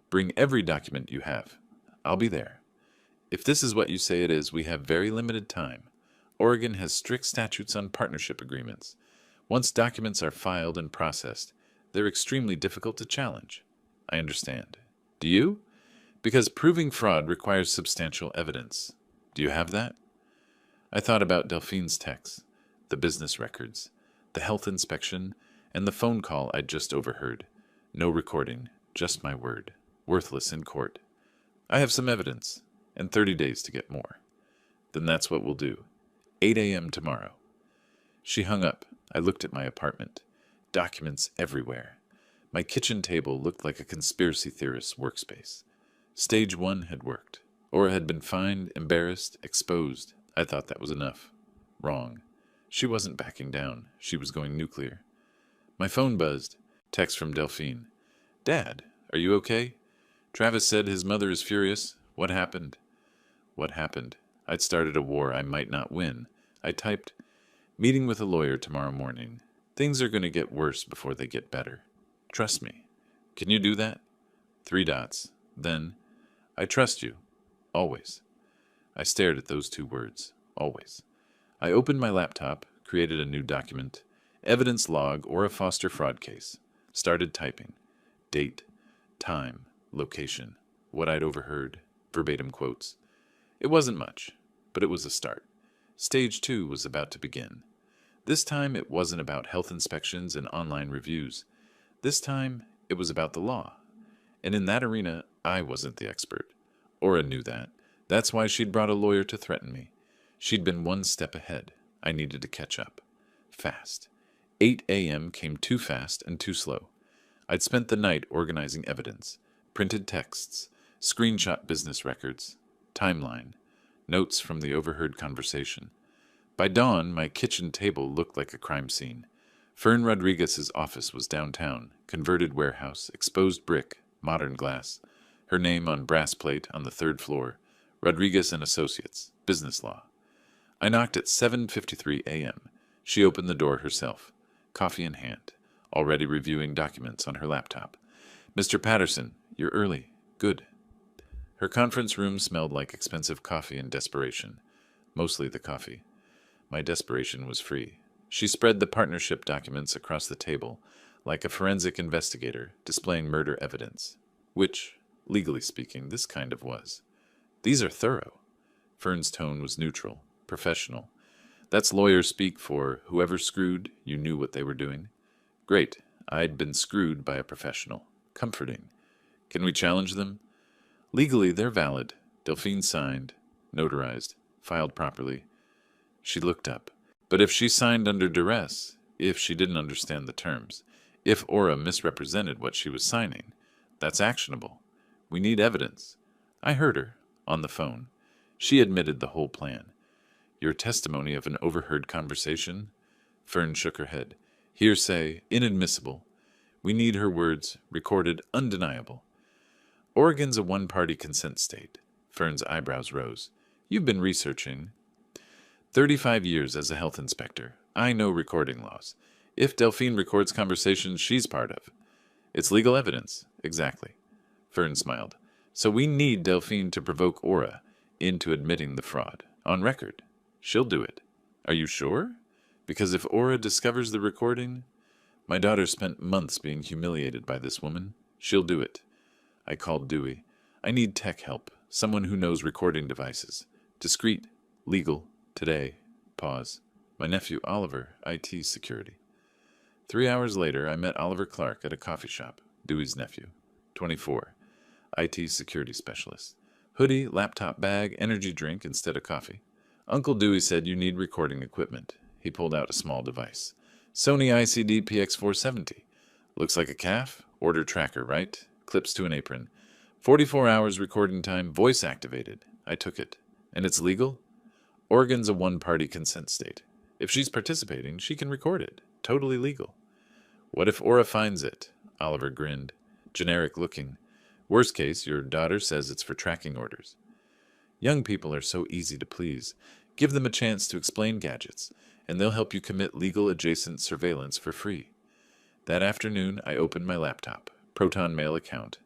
A: Bring every document you have. I'll be there. If this is what you say it is, we have very limited time. Oregon has strict statutes on partnership agreements. Once documents are filed and processed, they're extremely difficult to challenge." "I understand. Do you?" "Because proving fraud requires substantial evidence. Do you have that?" I thought about Delphine's texts, the business records, the health inspection, and the phone call I'd just overheard. No recording, just my word, worthless in court. "I have some evidence, and 30 days to get more." "Then that's what we'll do. 8 a.m. tomorrow." She hung up. I looked at my apartment. Documents everywhere. My kitchen table looked like a conspiracy theorist's workspace. Stage 1 had worked. Aura had been fined, embarrassed, exposed. I thought that was enough. Wrong. She wasn't backing down. She was going nuclear. My phone buzzed. Text from Delphine. "Dad, are you okay? Travis said his mother is furious. What happened?" What happened? I'd started a war I might not win. I typed, "Meeting with a lawyer tomorrow morning. Things are going to get worse before they get better. Trust me." "Can you do that?" 3 dots. Then, "I trust you. Always." I stared at those 2 words. Always. I opened my laptop, created a new document, evidence log or a Foster fraud case. Started typing. Date, time, location, what I'd overheard, verbatim quotes. It wasn't much, but it was a start. Stage 2 was about to begin. This time it wasn't about health inspections and online reviews. This time it was about the law. And in that arena, I wasn't the expert. Aura knew that. That's why she'd brought a lawyer to threaten me. She'd been 1 step ahead. I needed to catch up. Fast. 8 a.m. came too fast and too slow. I'd spent the night organizing evidence, printed texts, screenshot business records, timeline, notes from the overheard conversation. By dawn, my kitchen table looked like a crime scene. Fern Rodriguez's office was downtown, converted warehouse, exposed brick, modern glass. Her name on brass plate on the third floor. Rodriguez and Associates, business law. I knocked at 7:53 a.m. She opened the door herself, coffee in hand, already reviewing documents on her laptop. "Mr. Patterson, you're early. Good." Her conference room smelled like expensive coffee and desperation, mostly the coffee. My desperation was free. She spread the partnership documents across the table, like a forensic investigator displaying murder evidence, which, legally speaking, this kind of was. "These are thorough." Fern's tone was neutral, professional. That's lawyer speak for whoever screwed, you knew what they were doing. Great. I'd been screwed by a professional. Comforting. "Can we challenge them?" "Legally, they're valid." Delphine signed, notarized, filed properly. She looked up. "But if she signed under duress, if she didn't understand the terms, if Aura misrepresented what she was signing, that's actionable. We need evidence." I heard her, on the phone. She admitted the whole plan. "Your testimony of an overheard conversation?" Fern shook her head. "Hearsay, inadmissible. We need her words, recorded, undeniable." "Oregon's a one-party consent state." Fern's eyebrows rose. "You've been researching." 35 years as a health inspector. I know recording laws. If Delphine records conversations she's part of. It's legal evidence. Exactly. Fern smiled. "So we need Delphine to provoke Aura into admitting the fraud. On record. She'll do it." "Are you sure? Because if Aura discovers the recording..." "My daughter spent months being humiliated by this woman. She'll do it." I called Dewey. "I need tech help. Someone who knows recording devices. Discreet. Legal. Today." Pause. "My nephew Oliver, IT security." 3 hours later, I met Oliver Clark at a coffee shop. Dewey's nephew. 24. IT security specialist. Hoodie, laptop bag, energy drink instead of coffee. "Uncle Dewey said you need recording equipment." He pulled out a small device. "Sony ICD PX470. Looks like a calf. Order tracker, right? Clips to an apron. 44 hours recording time, voice activated." I took it. "And it's legal?" "Oregon's a one-party consent state. If she's participating, she can record it. Totally legal." "What if Aura finds it?" Oliver grinned. "Generic looking. Worst case, your daughter says it's for tracking orders." Young people are so easy to please. Give them a chance to explain gadgets, and they'll help you commit legal-adjacent surveillance for free. That afternoon, I opened my laptop. Proton Mail account.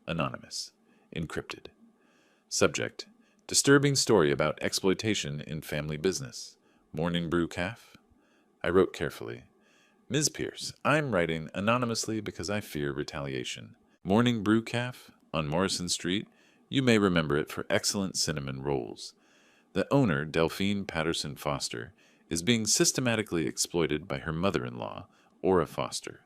A: Anonymous. Encrypted. Subject: disturbing story about exploitation in family business. Morning brew calf? I wrote carefully. "Ms. Pierce, I'm writing anonymously because I fear retaliation. Morning brew calf on Morrison Street. You may remember it for excellent cinnamon rolls. The owner, Delphine Patterson Foster, is being systematically exploited by her mother-in-law, Aura Foster.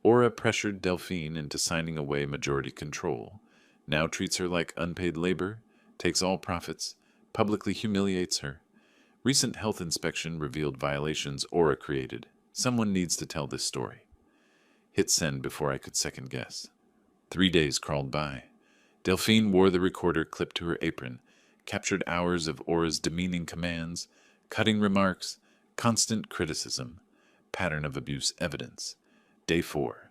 A: Aura pressured Delphine into signing away majority control, now treats her like unpaid labor, takes all profits, publicly humiliates her. Recent health inspection revealed violations Aura created. Someone needs to tell this story." Hit send before I could second guess. 3 days crawled by. Delphine wore the recorder clipped to her apron, captured hours of Aura's demeaning commands, cutting remarks, constant criticism, pattern of abuse evidence. Day 4,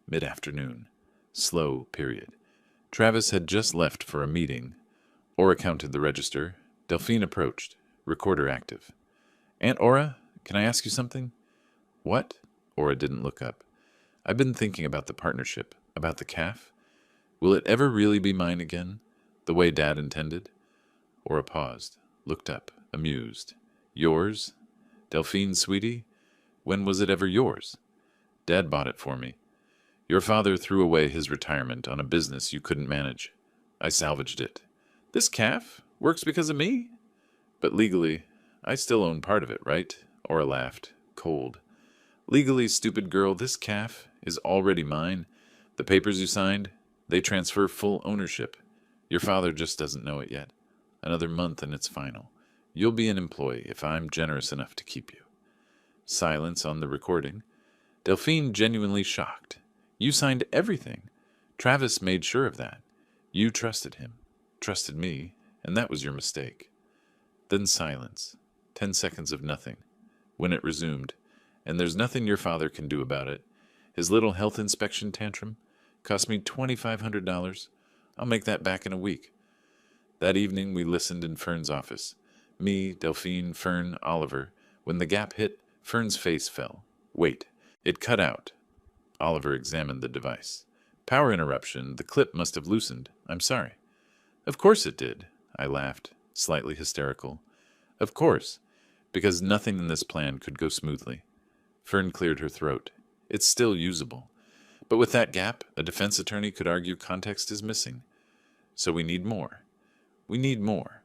A: mid-afternoon. Slow period. Travis had just left for a meeting. Aura counted the register. Delphine approached, recorder active. "Aunt Aura, can I ask you something?" "What?" Aura didn't look up. "I've been thinking about the partnership, about the calf. Will it ever really be mine again, the way Dad intended?" Aura paused, looked up, amused. "Yours? Delphine, sweetie? When was it ever yours?" "Dad bought it for me. Your father threw away his retirement on a business you couldn't manage. I salvaged it." "This calf works because of me?" "But legally, I still own part of it, right?" Aura laughed, cold. "Legally, stupid girl, this calf is already mine. The papers you signed, they transfer full ownership. Your father just doesn't know it yet. Another month and it's final. You'll be an employee if I'm generous enough to keep you. Silence on the recording. Delphine genuinely shocked. You signed everything. Travis made sure of that. You trusted him, trusted me, and that was your mistake. Then silence. 10 seconds of nothing. When it resumed, and there's nothing your father can do about it. His little health inspection tantrum cost me $2,500. I'll make that back in a week. That evening we listened in Fern's office. Me, Delphine, Fern, Oliver. When the gap hit, Fern's face fell. Wait. It cut out. Oliver examined the device. Power interruption. The clip must have loosened. I'm sorry. Of course it did. I laughed, slightly hysterical. Of course, because nothing in this plan could go smoothly. Fern cleared her throat. It's still usable. But with that gap, a defense attorney could argue context is missing. So we need more. We need more.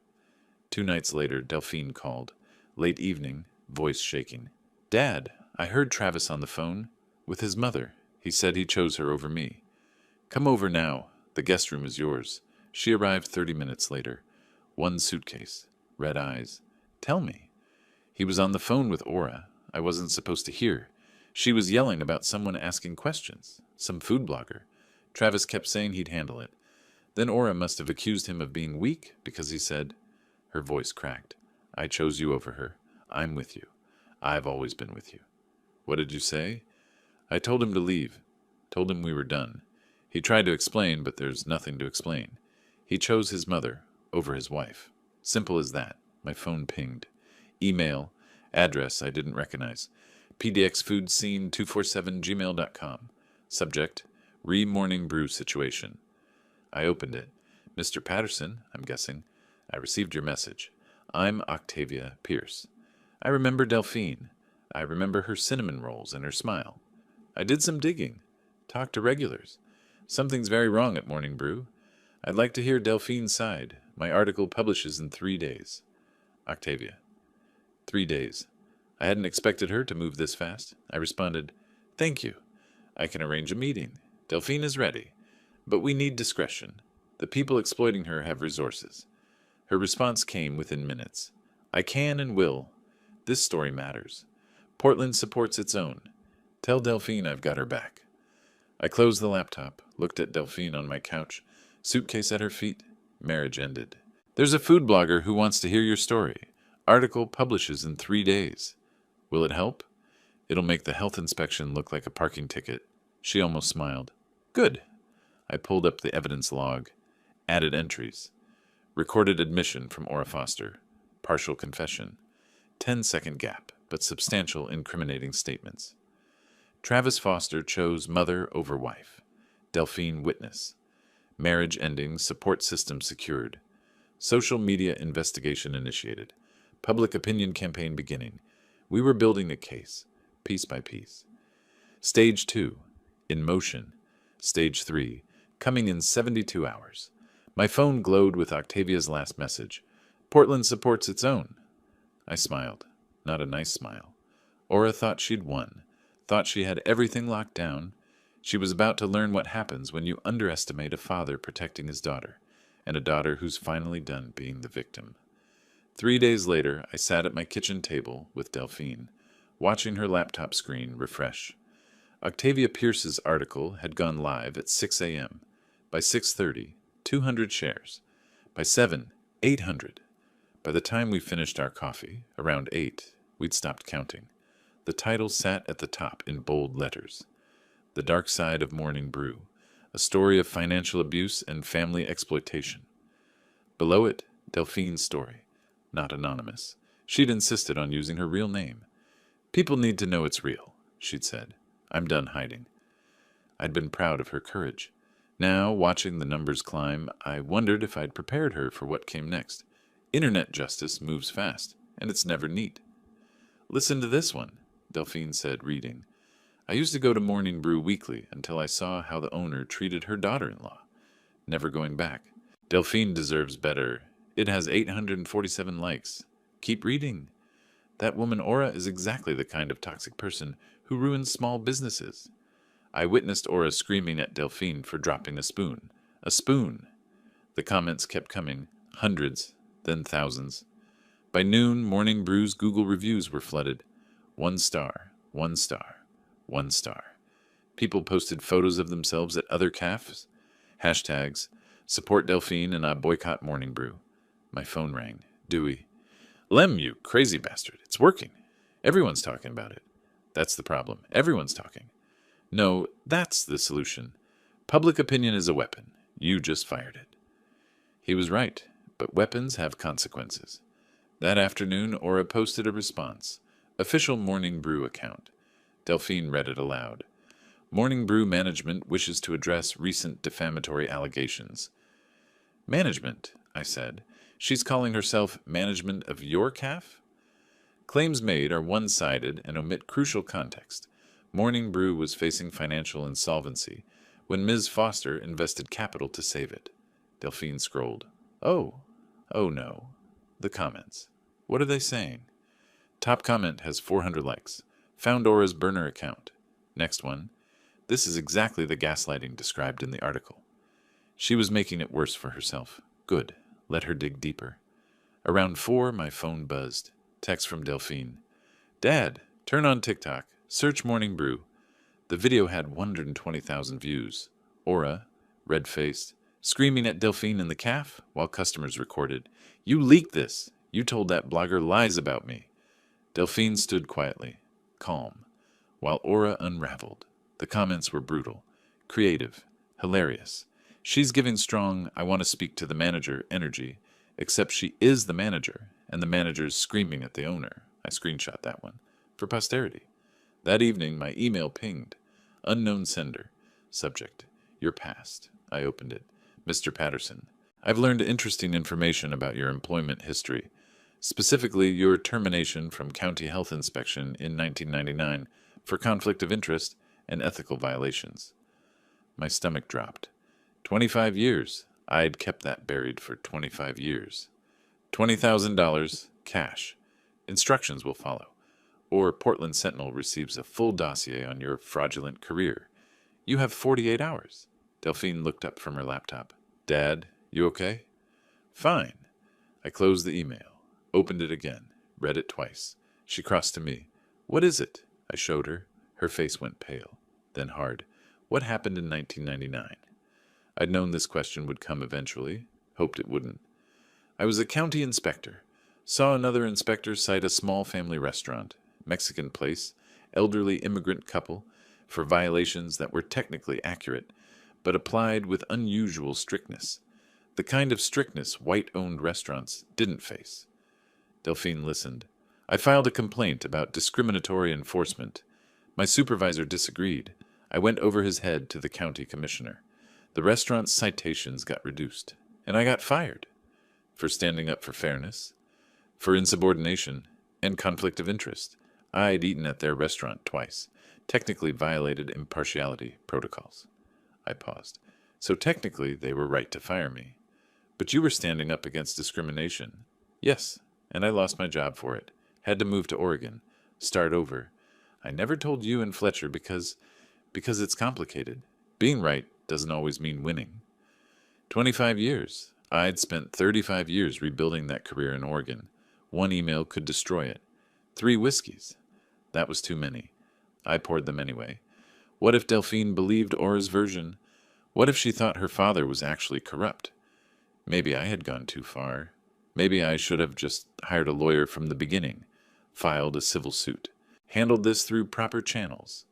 A: 2 nights later, Delphine called. Late evening, voice shaking. Dad, I heard Travis on the phone. With his mother. He said he chose her over me. Come over now. The guest room is yours. She arrived 30 minutes later. 1 suitcase. Red eyes. Tell me. He was on the phone with Aura. I wasn't supposed to hear. She was yelling about someone asking questions. Some food blogger. Travis kept saying he'd handle it. Then Aura must have accused him of being weak because he said, her voice cracked, I chose you over her. I'm with you. I've always been with you. What did you say? I told him to leave. Told him we were done. He tried to explain, but there's nothing to explain. He chose his mother over his wife. Simple as that. My phone pinged. Email. Address I didn't recognize. pdxfoodscene247gmail.com. Subject, Morning Brew situation. I opened it. Mr. Patterson, I'm guessing. I received your message. I'm Octavia Pierce. I remember Delphine. I remember her cinnamon rolls and her smile. I did some digging. Talked to regulars. Something's very wrong at Morning Brew. I'd like to hear Delphine's side. My article publishes in 3 days. Octavia. 3 days. I hadn't expected her to move this fast. I responded, Thank you. I can arrange a meeting. Delphine is ready. But we need discretion. The people exploiting her have resources. Her response came within minutes. I can and will. This story matters. Portland supports its own. Tell Delphine I've got her back. I closed the laptop, looked at Delphine on my couch, suitcase at her feet. Marriage ended. There's a food blogger who wants to hear your story. Article publishes in 3 days. Will it help? It'll make the health inspection look like a parking ticket. She almost smiled. Good. I pulled up the evidence log. Added entries. Recorded admission from Aura Foster. Partial confession. 10-second gap, but substantial incriminating statements. Travis Foster chose mother over wife. Delphine witness. Marriage ending, support system secured. Social media investigation initiated. Public opinion campaign beginning. We were building a case, piece by piece. Stage 2, in motion. Stage 3, coming in 72 hours. My phone glowed with Octavia's last message. Portland supports its own. I smiled. Not a nice smile. Aura thought she'd won. Thought she had everything locked down. She was about to learn what happens when you underestimate a father protecting his daughter, and a daughter who's finally done being the victim. 3 days later, I sat at my kitchen table with Delphine, watching her laptop screen refresh. Octavia Pierce's article had gone live at 6 a.m. By 6:30, 200 shares. By 7, 800. By the time we finished our coffee, around 8, we'd stopped counting. The title sat at the top in bold letters. The Dark Side of Morning Brew, a story of financial abuse and family exploitation. Below it, Delphine's story, not anonymous. She'd insisted on using her real name. People need to know it's real, she'd said. I'm done hiding. I'd been proud of her courage. Now, watching the numbers climb, I wondered if I'd prepared her for what came next. Internet justice moves fast, and it's never neat. Listen to this one, Delphine said, reading. I used to go to Morning Brew weekly until I saw how the owner treated her daughter-in-law. Never going back. Delphine deserves better. It has 847 likes. Keep reading. That woman Aura is exactly the kind of toxic person who ruins small businesses. I witnessed Aura screaming at Delphine for dropping a spoon. A spoon! The comments kept coming, hundreds, then thousands. By noon, Morning Brew's Google reviews were flooded. 1 star, 1 star, 1 star. People posted photos of themselves at other cafes. Hashtags, support Delphine and I boycott Morning Brew. My phone rang. Dewey. Lem, you crazy bastard. It's working. Everyone's talking about it. That's the problem. Everyone's talking. No, that's the solution. Public opinion is a weapon. You just fired it. He was right, but weapons have consequences. That afternoon, Aura posted a response. Official Morning Brew account. Delphine read it aloud. Morning Brew management wishes to address recent defamatory allegations. Management, I said. She's calling herself management of your caf? Claims made are one-sided and omit crucial context. Morning Brew was facing financial insolvency when Ms. Foster invested capital to save it. Delphine scrolled. Oh no. The comments. What are they saying? Top comment has 400 likes. Found Aura's burner account. Next one. This is exactly the gaslighting described in the article. She was making it worse for herself. Good. Let her dig deeper. Around 4, my phone buzzed. Text from Delphine. Dad, turn on TikTok. Search Morning Brew. The video had 120,000 views. Aura, red-faced, screaming at Delphine in the caf while customers recorded. You leaked this. You told that blogger lies about me. Delphine stood quietly, calm, while Aura unraveled. The comments were brutal, creative, hilarious. She's giving strong, I want to speak to the manager energy, except she is the manager, and the manager's screaming at the owner. I screenshot that one. For posterity. That evening, my email pinged. Unknown sender. Subject. Your past. I opened it. Mr. Patterson. I've learned interesting information about your employment history, specifically your termination from County Health Inspection in 1999 for conflict of interest and ethical violations. My stomach dropped. 25 years. I'd kept that buried for 25 years. $20,000, cash. Instructions will follow. Or Portland Sentinel receives a full dossier on your fraudulent career. You have 48 hours. Delphine looked up from her laptop. Dad, you okay? Fine. I closed the email, opened it again, read it twice. She crossed to me. What is it? I showed her. Her face went pale, then hard. What happened in 1999? I'd known this question would come eventually, hoped it wouldn't. I was a county inspector. Saw another inspector cite a small family restaurant, Mexican place, elderly immigrant couple, for violations that were technically accurate, but applied with unusual strictness. The kind of strictness white-owned restaurants didn't face. Delphine listened. I filed a complaint about discriminatory enforcement. My supervisor disagreed. I went over his head to the county commissioner. The restaurant's citations got reduced, and I got fired. For standing up for fairness, for insubordination, and conflict of interest. I'd eaten at their restaurant twice, technically violated impartiality protocols. I paused. So technically they were right to fire me. But you were standing up against discrimination. Yes, and I lost my job for it. Had to move to Oregon. Start over. I never told you and Fletcher because it's complicated. Being right doesn't always mean winning. 25 years. I'd spent 35 years rebuilding that career in Oregon. One email could destroy it. 3 whiskeys. That was too many. I poured them anyway. What if Delphine believed Aura's version? What if she thought her father was actually corrupt? Maybe I had gone too far. Maybe I should have just hired a lawyer from the beginning, filed a civil suit, handled this through proper channels.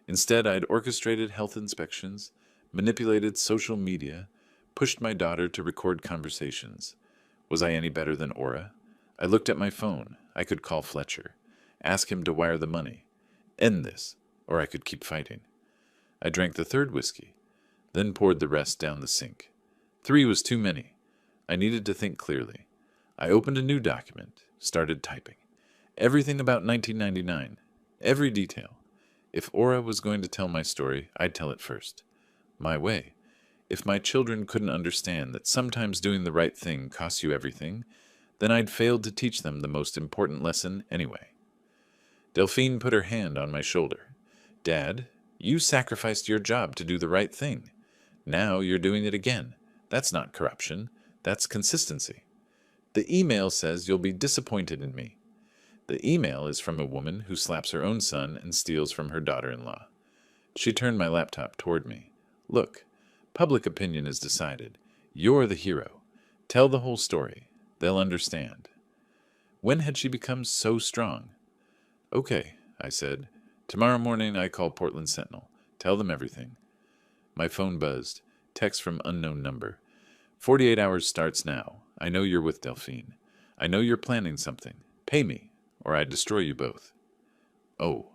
A: Instead, I'd orchestrated health inspections, manipulated social media, pushed my daughter to record conversations. Was I any better than Aura? I looked at my phone. I could call Fletcher, ask him to wire the money. End this, or I could keep fighting. I drank the 3rd whiskey, then poured the rest down the sink. 3 was too many. I needed to think clearly. I opened a new document, started typing. Everything about 1999, every detail. If Aura was going to tell my story, I'd tell it first. My way. If my children couldn't understand that sometimes doing the right thing costs you everything, then I'd failed to teach them the most important lesson anyway. Delphine put her hand on my shoulder. Dad, you sacrificed your job to do the right thing. Now you're doing it again. That's not corruption. That's consistency. The email says you'll be disappointed in me. The email is from a woman who slaps her own son and steals from her daughter-in-law. She turned my laptop toward me. Look, public opinion is decided. You're the hero. Tell the whole story. They'll understand. When had she become so strong? Okay, I said. Tomorrow morning I call Portland Sentinel. Tell them everything. My phone buzzed. Text from unknown number. 48 hours starts now. I know you're with Delphine. I know you're planning something. Pay me, or I destroy you both. Oh,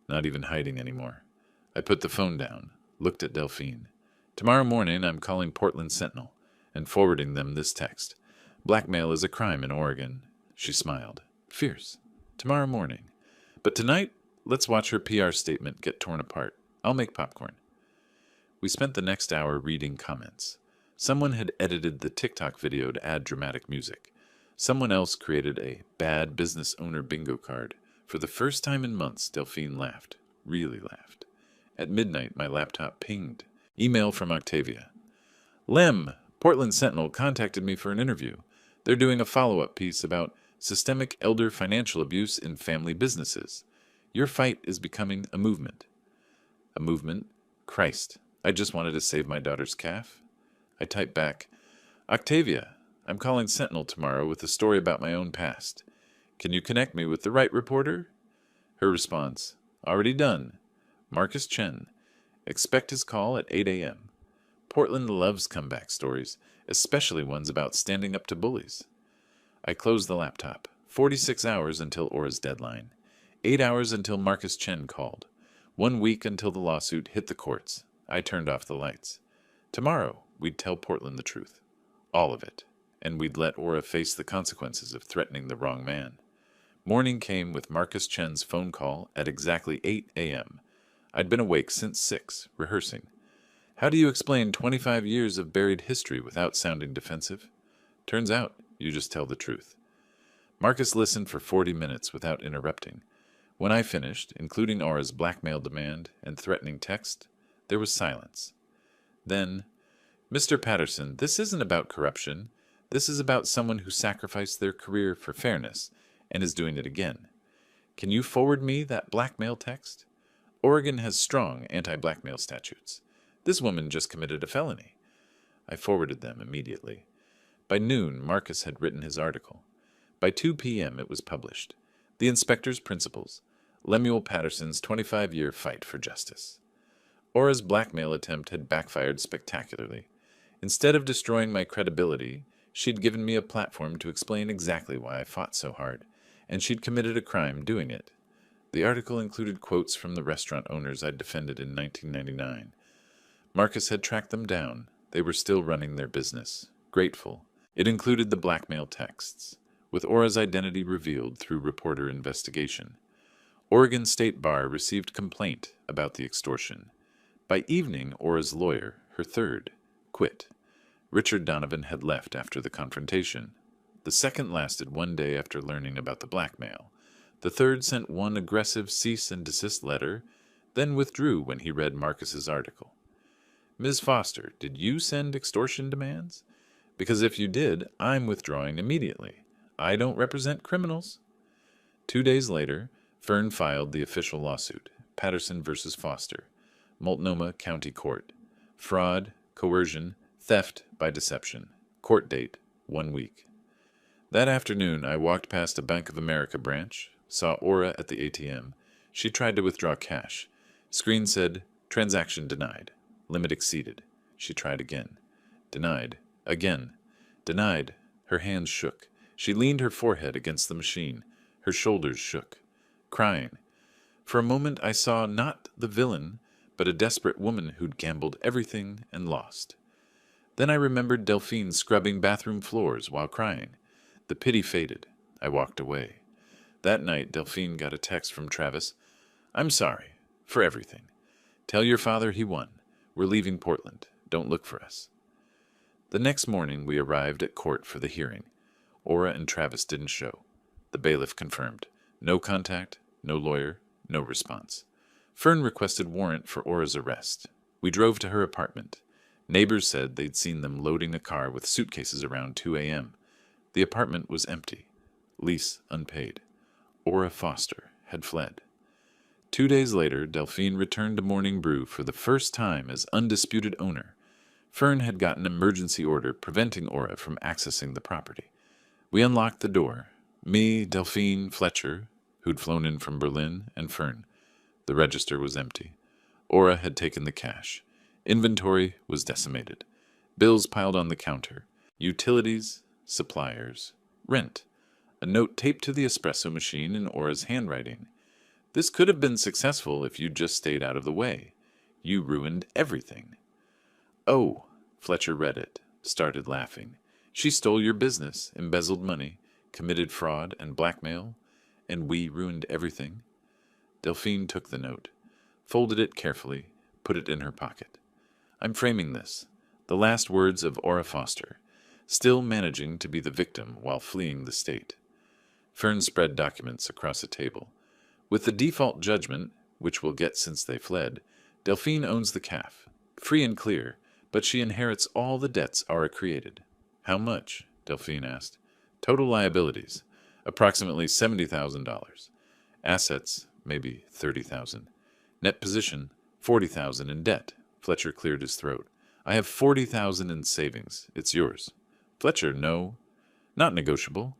A: not even hiding anymore. I put the phone down, looked at Delphine. Tomorrow morning I'm calling Portland Sentinel and forwarding them this text. Blackmail is a crime in Oregon. She smiled. Fierce. Tomorrow morning. But tonight, let's watch her PR statement get torn apart. I'll make popcorn. We spent the next hour reading comments. Someone had edited the TikTok video to add dramatic music. Someone else created a bad business owner bingo card. For the first time in months, Delphine laughed. Really laughed. At midnight, my laptop pinged. Email from Octavia. Lem, Portland Sentinel contacted me for an interview. They're doing a follow-up piece about systemic elder financial abuse in family businesses. Your fight is becoming a movement. A movement? Christ, I just wanted to save my daughter's calf. I typed back, Octavia, I'm calling Sentinel tomorrow with a story about my own past. Can you connect me with the right reporter? Her response, already done. Marcus Chen. Expect his call at 8 a.m. Portland loves comeback stories, especially ones about standing up to bullies. I closed the laptop. 46 hours until Aura's deadline. 8 hours until Marcus Chen called. 1 week until the lawsuit hit the courts. I turned off the lights. Tomorrow, we'd tell Portland the truth. All of it. And we'd let Aura face the consequences of threatening the wrong man. Morning came with Marcus Chen's phone call at exactly 8 a.m. I'd been awake since 6, rehearsing. How do you explain 25 years of buried history without sounding defensive? Turns out, you just tell the truth. Marcus listened for 40 minutes without interrupting. When I finished, including Aura's blackmail demand and threatening text, there was silence. Then, Mr. Patterson, this isn't about corruption. This is about someone who sacrificed their career for fairness and is doing it again. Can you forward me that blackmail text? Oregon has strong anti-blackmail statutes. This woman just committed a felony. I forwarded them immediately. By noon, Marcus had written his article. By 2 p.m. it was published. The Inspector's Principles. Lemuel Patterson's 25-year fight for justice. Aura's blackmail attempt had backfired spectacularly. Instead of destroying my credibility, she'd given me a platform to explain exactly why I fought so hard, and she'd committed a crime doing it. The article included quotes from the restaurant owners I'd defended in 1999. Marcus had tracked them down. They were still running their business. Grateful. It included the blackmail texts, with Aura's identity revealed through reporter investigation. Oregon State Bar received complaint about the extortion. By evening, Aura's lawyer, her third, quit. Richard Donovan had left after the confrontation. The second lasted 1 day after learning about the blackmail. The third sent one aggressive cease and desist letter, then withdrew when he read Marcus's article. Ms. Foster, did you send extortion demands? Because if you did, I'm withdrawing immediately. I don't represent criminals. 2 days later, Fern filed the official lawsuit, Patterson versus Foster, Multnomah County Court. Fraud, coercion, theft by deception. Court date, 1 week. That afternoon, I walked past a Bank of America branch, saw Aura at the ATM. She tried to withdraw cash. Screen said, transaction denied. Limit exceeded. She tried again. Denied. Again. Denied. Her hands shook. She leaned her forehead against the machine. Her shoulders shook. Crying. For a moment I saw not the villain, but a desperate woman who'd gambled everything and lost. Then I remembered Delphine scrubbing bathroom floors while crying. The pity faded. I walked away. That night, Delphine got a text from Travis. I'm sorry. For everything. Tell your father he won. We're leaving Portland. Don't look for us. The next morning, we arrived at court for the hearing. Aura and Travis didn't show. The bailiff confirmed. No contact, no lawyer, no response. Fern requested warrant for Aura's arrest. We drove to her apartment. Neighbors said they'd seen them loading a car with suitcases around 2 a.m. The apartment was empty, lease unpaid. Aura Foster had fled. 2 days later, Delphine returned to Morning Brew for the first time as undisputed owner. Fern had gotten an emergency order preventing Aura from accessing the property. We unlocked the door. Me, Delphine, Fletcher, who'd flown in from Berlin, and Fern. The register was empty. Aura had taken the cash. Inventory was decimated. Bills piled on the counter. Utilities, suppliers, rent. A note taped to the espresso machine in Aura's handwriting. This could have been successful if you'd just stayed out of the way. You ruined everything. Oh, Fletcher read it, started laughing. She stole your business, embezzled money, committed fraud and blackmail, and we ruined everything. Delphine took the note, folded it carefully, put it in her pocket. I'm framing this, the last words of Aura Foster, still managing to be the victim while fleeing the state. Fern spread documents across a table. With the default judgment, which we'll get since they fled, Delphine owns the caf, free and clear, but she inherits all the debts Aura created. How much? Delphine asked. Total liabilities, approximately $70,000. Assets, maybe $30,000. Net position, $40,000 in debt. Fletcher cleared his throat. I have $40,000 in savings. It's yours. Fletcher, no. Not negotiable.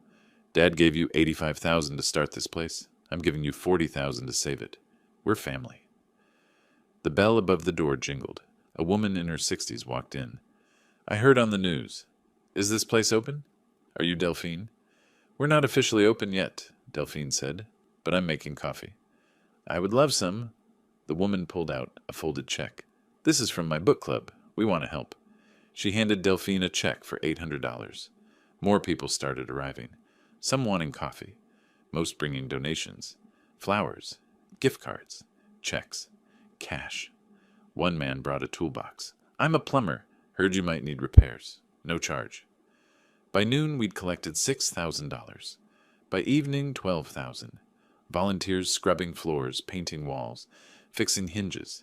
A: Dad gave you $85,000 to start this place. I'm giving you $40,000 to save it. We're family. The bell above the door jingled. A woman in her 60s walked in. I heard on the news. Is this place open? Are you Delphine? We're not officially open yet, Delphine said, but I'm making coffee. I would love some. The woman pulled out a folded check. This is from my book club. We want to help. She handed Delphine a check for $800. More people started arriving, some wanting coffee, most bringing donations, flowers, gift cards, checks, cash. One man brought a toolbox. I'm a plumber. Heard you might need repairs. No charge. By noon, we'd collected $6,000. By evening, $12,000. Volunteers scrubbing floors, painting walls, fixing hinges.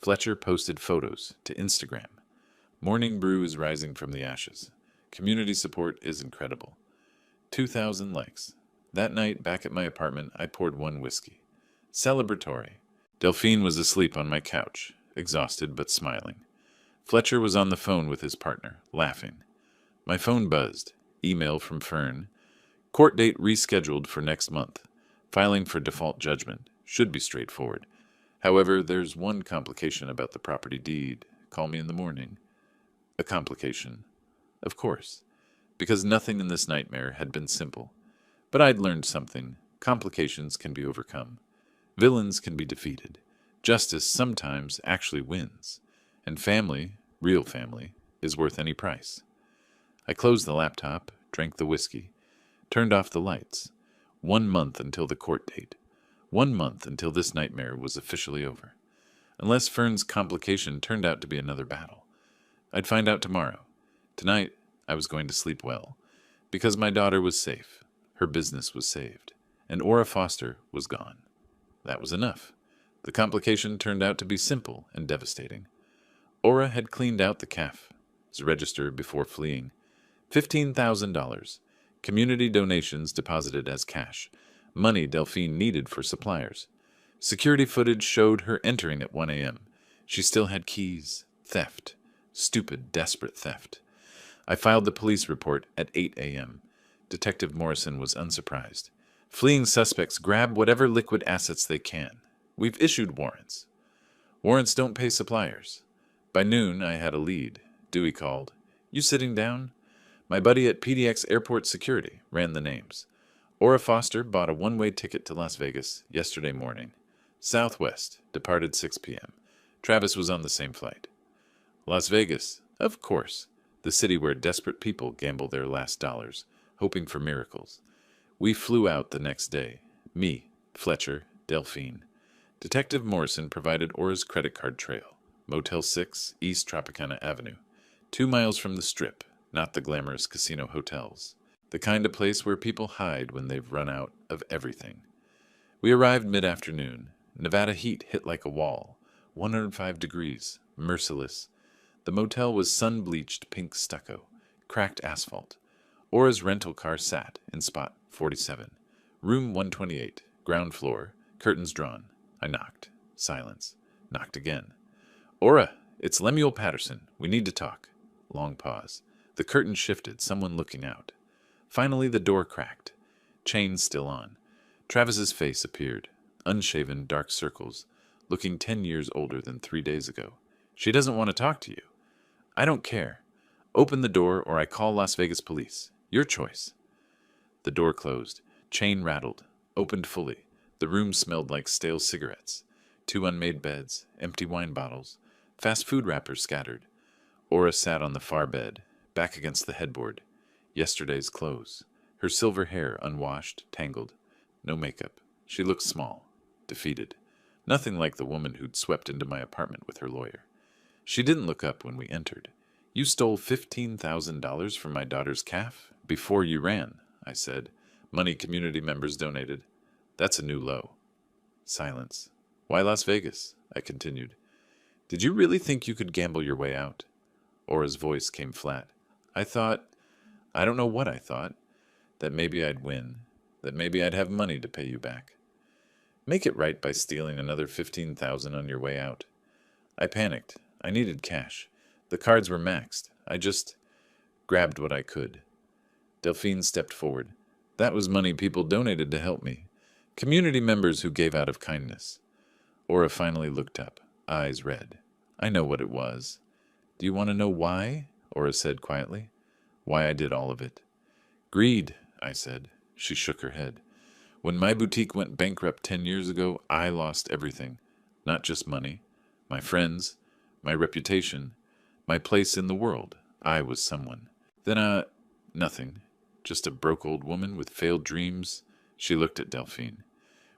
A: Fletcher posted photos to Instagram. Morning Brew is rising from the ashes. Community support is incredible. 2,000 likes. That night, back at my apartment, I poured one whiskey. Celebratory. Delphine was asleep on my couch, exhausted but smiling. Fletcher was on the phone with his partner, laughing. My phone buzzed. Email from Fern. Court date rescheduled for next month. Filing for default judgment. Should be straightforward. However, there's one complication about the property deed. Call me in the morning. A complication. Of course. Because nothing in this nightmare had been simple. But I'd learned something. Complications can be overcome. Villains can be defeated. Justice sometimes actually wins. And family, real family, is worth any price. I closed the laptop, drank the whiskey, turned off the lights. 1 month until the court date. 1 month until this nightmare was officially over. Unless Fern's complication turned out to be another battle. I'd find out tomorrow. Tonight, I was going to sleep well. Because my daughter was safe. Her business was saved. And Aura Foster was gone. That was enough. The complication turned out to be simple and devastating. Aura had cleaned out the caf's register before fleeing. $15,000. Community donations deposited as cash. Money Delphine needed for suppliers. Security footage showed her entering at 1 a.m. She still had keys. Theft. Stupid, desperate theft. I filed the police report at 8 a.m. Detective Morrison was unsurprised. Fleeing suspects grab whatever liquid assets they can. We've issued warrants. Warrants don't pay suppliers. By noon, I had a lead. Dewey called. You sitting down? My buddy at PDX Airport Security ran the names. Aura Foster bought a one-way ticket to Las Vegas yesterday morning. Southwest, departed 6 p.m. Travis was on the same flight. Las Vegas, of course, the city where desperate people gamble their last dollars, hoping for miracles. We flew out the next day. Me, Fletcher, Delphine. Detective Morrison provided Aura's credit card trail. Motel 6, East Tropicana Avenue. 2 miles from the Strip, not the glamorous casino hotels. The kind of place where people hide when they've run out of everything. We arrived mid-afternoon. Nevada heat hit like a wall. 105 degrees, merciless. The motel was sun-bleached pink stucco, cracked asphalt. Aura's rental car sat in spot 47. Room 128, ground floor, curtains drawn. I knocked. Silence. Knocked again. Aura, it's Lemuel Patterson. We need to talk. Long pause. The curtain shifted, someone looking out. Finally, the door cracked. Chains still on. Travis's face appeared. Unshaven, dark circles, looking 10 years older than 3 days ago. She doesn't want to talk to you. I don't care. Open the door or I call Las Vegas police. Your choice. The door closed. Chain rattled. Opened fully. The room smelled like stale cigarettes. 2 unmade beds, empty wine bottles, fast food wrappers scattered. Aura sat on the far bed, back against the headboard. Yesterday's clothes. Her silver hair unwashed, tangled. No makeup. She looked small, defeated. Nothing like the woman who'd swept into my apartment with her lawyer. She didn't look up when we entered. You stole $15,000 from my daughter's calf before you ran, I said. Money community members donated. That's a new low. Silence. Why Las Vegas? I continued. Did you really think you could gamble your way out? Aura's voice came flat. I don't know what I thought. That maybe I'd win. That maybe I'd have money to pay you back. Make it right by stealing another $15,000 on your way out. I panicked. I needed cash. The cards were maxed. I just grabbed what I could. Delphine stepped forward. That was money people donated to help me. Community members who gave out of kindness. Aura finally looked up, eyes red. I know what it was. Do you want to know why? Aura said quietly. Why I did all of it. Greed, I said. She shook her head. When my boutique went bankrupt 10 years ago, I lost everything. Not just money. My friends, my reputation, my place in the world. I was someone. Then, nothing. Just a broke old woman with failed dreams. She looked at Delphine.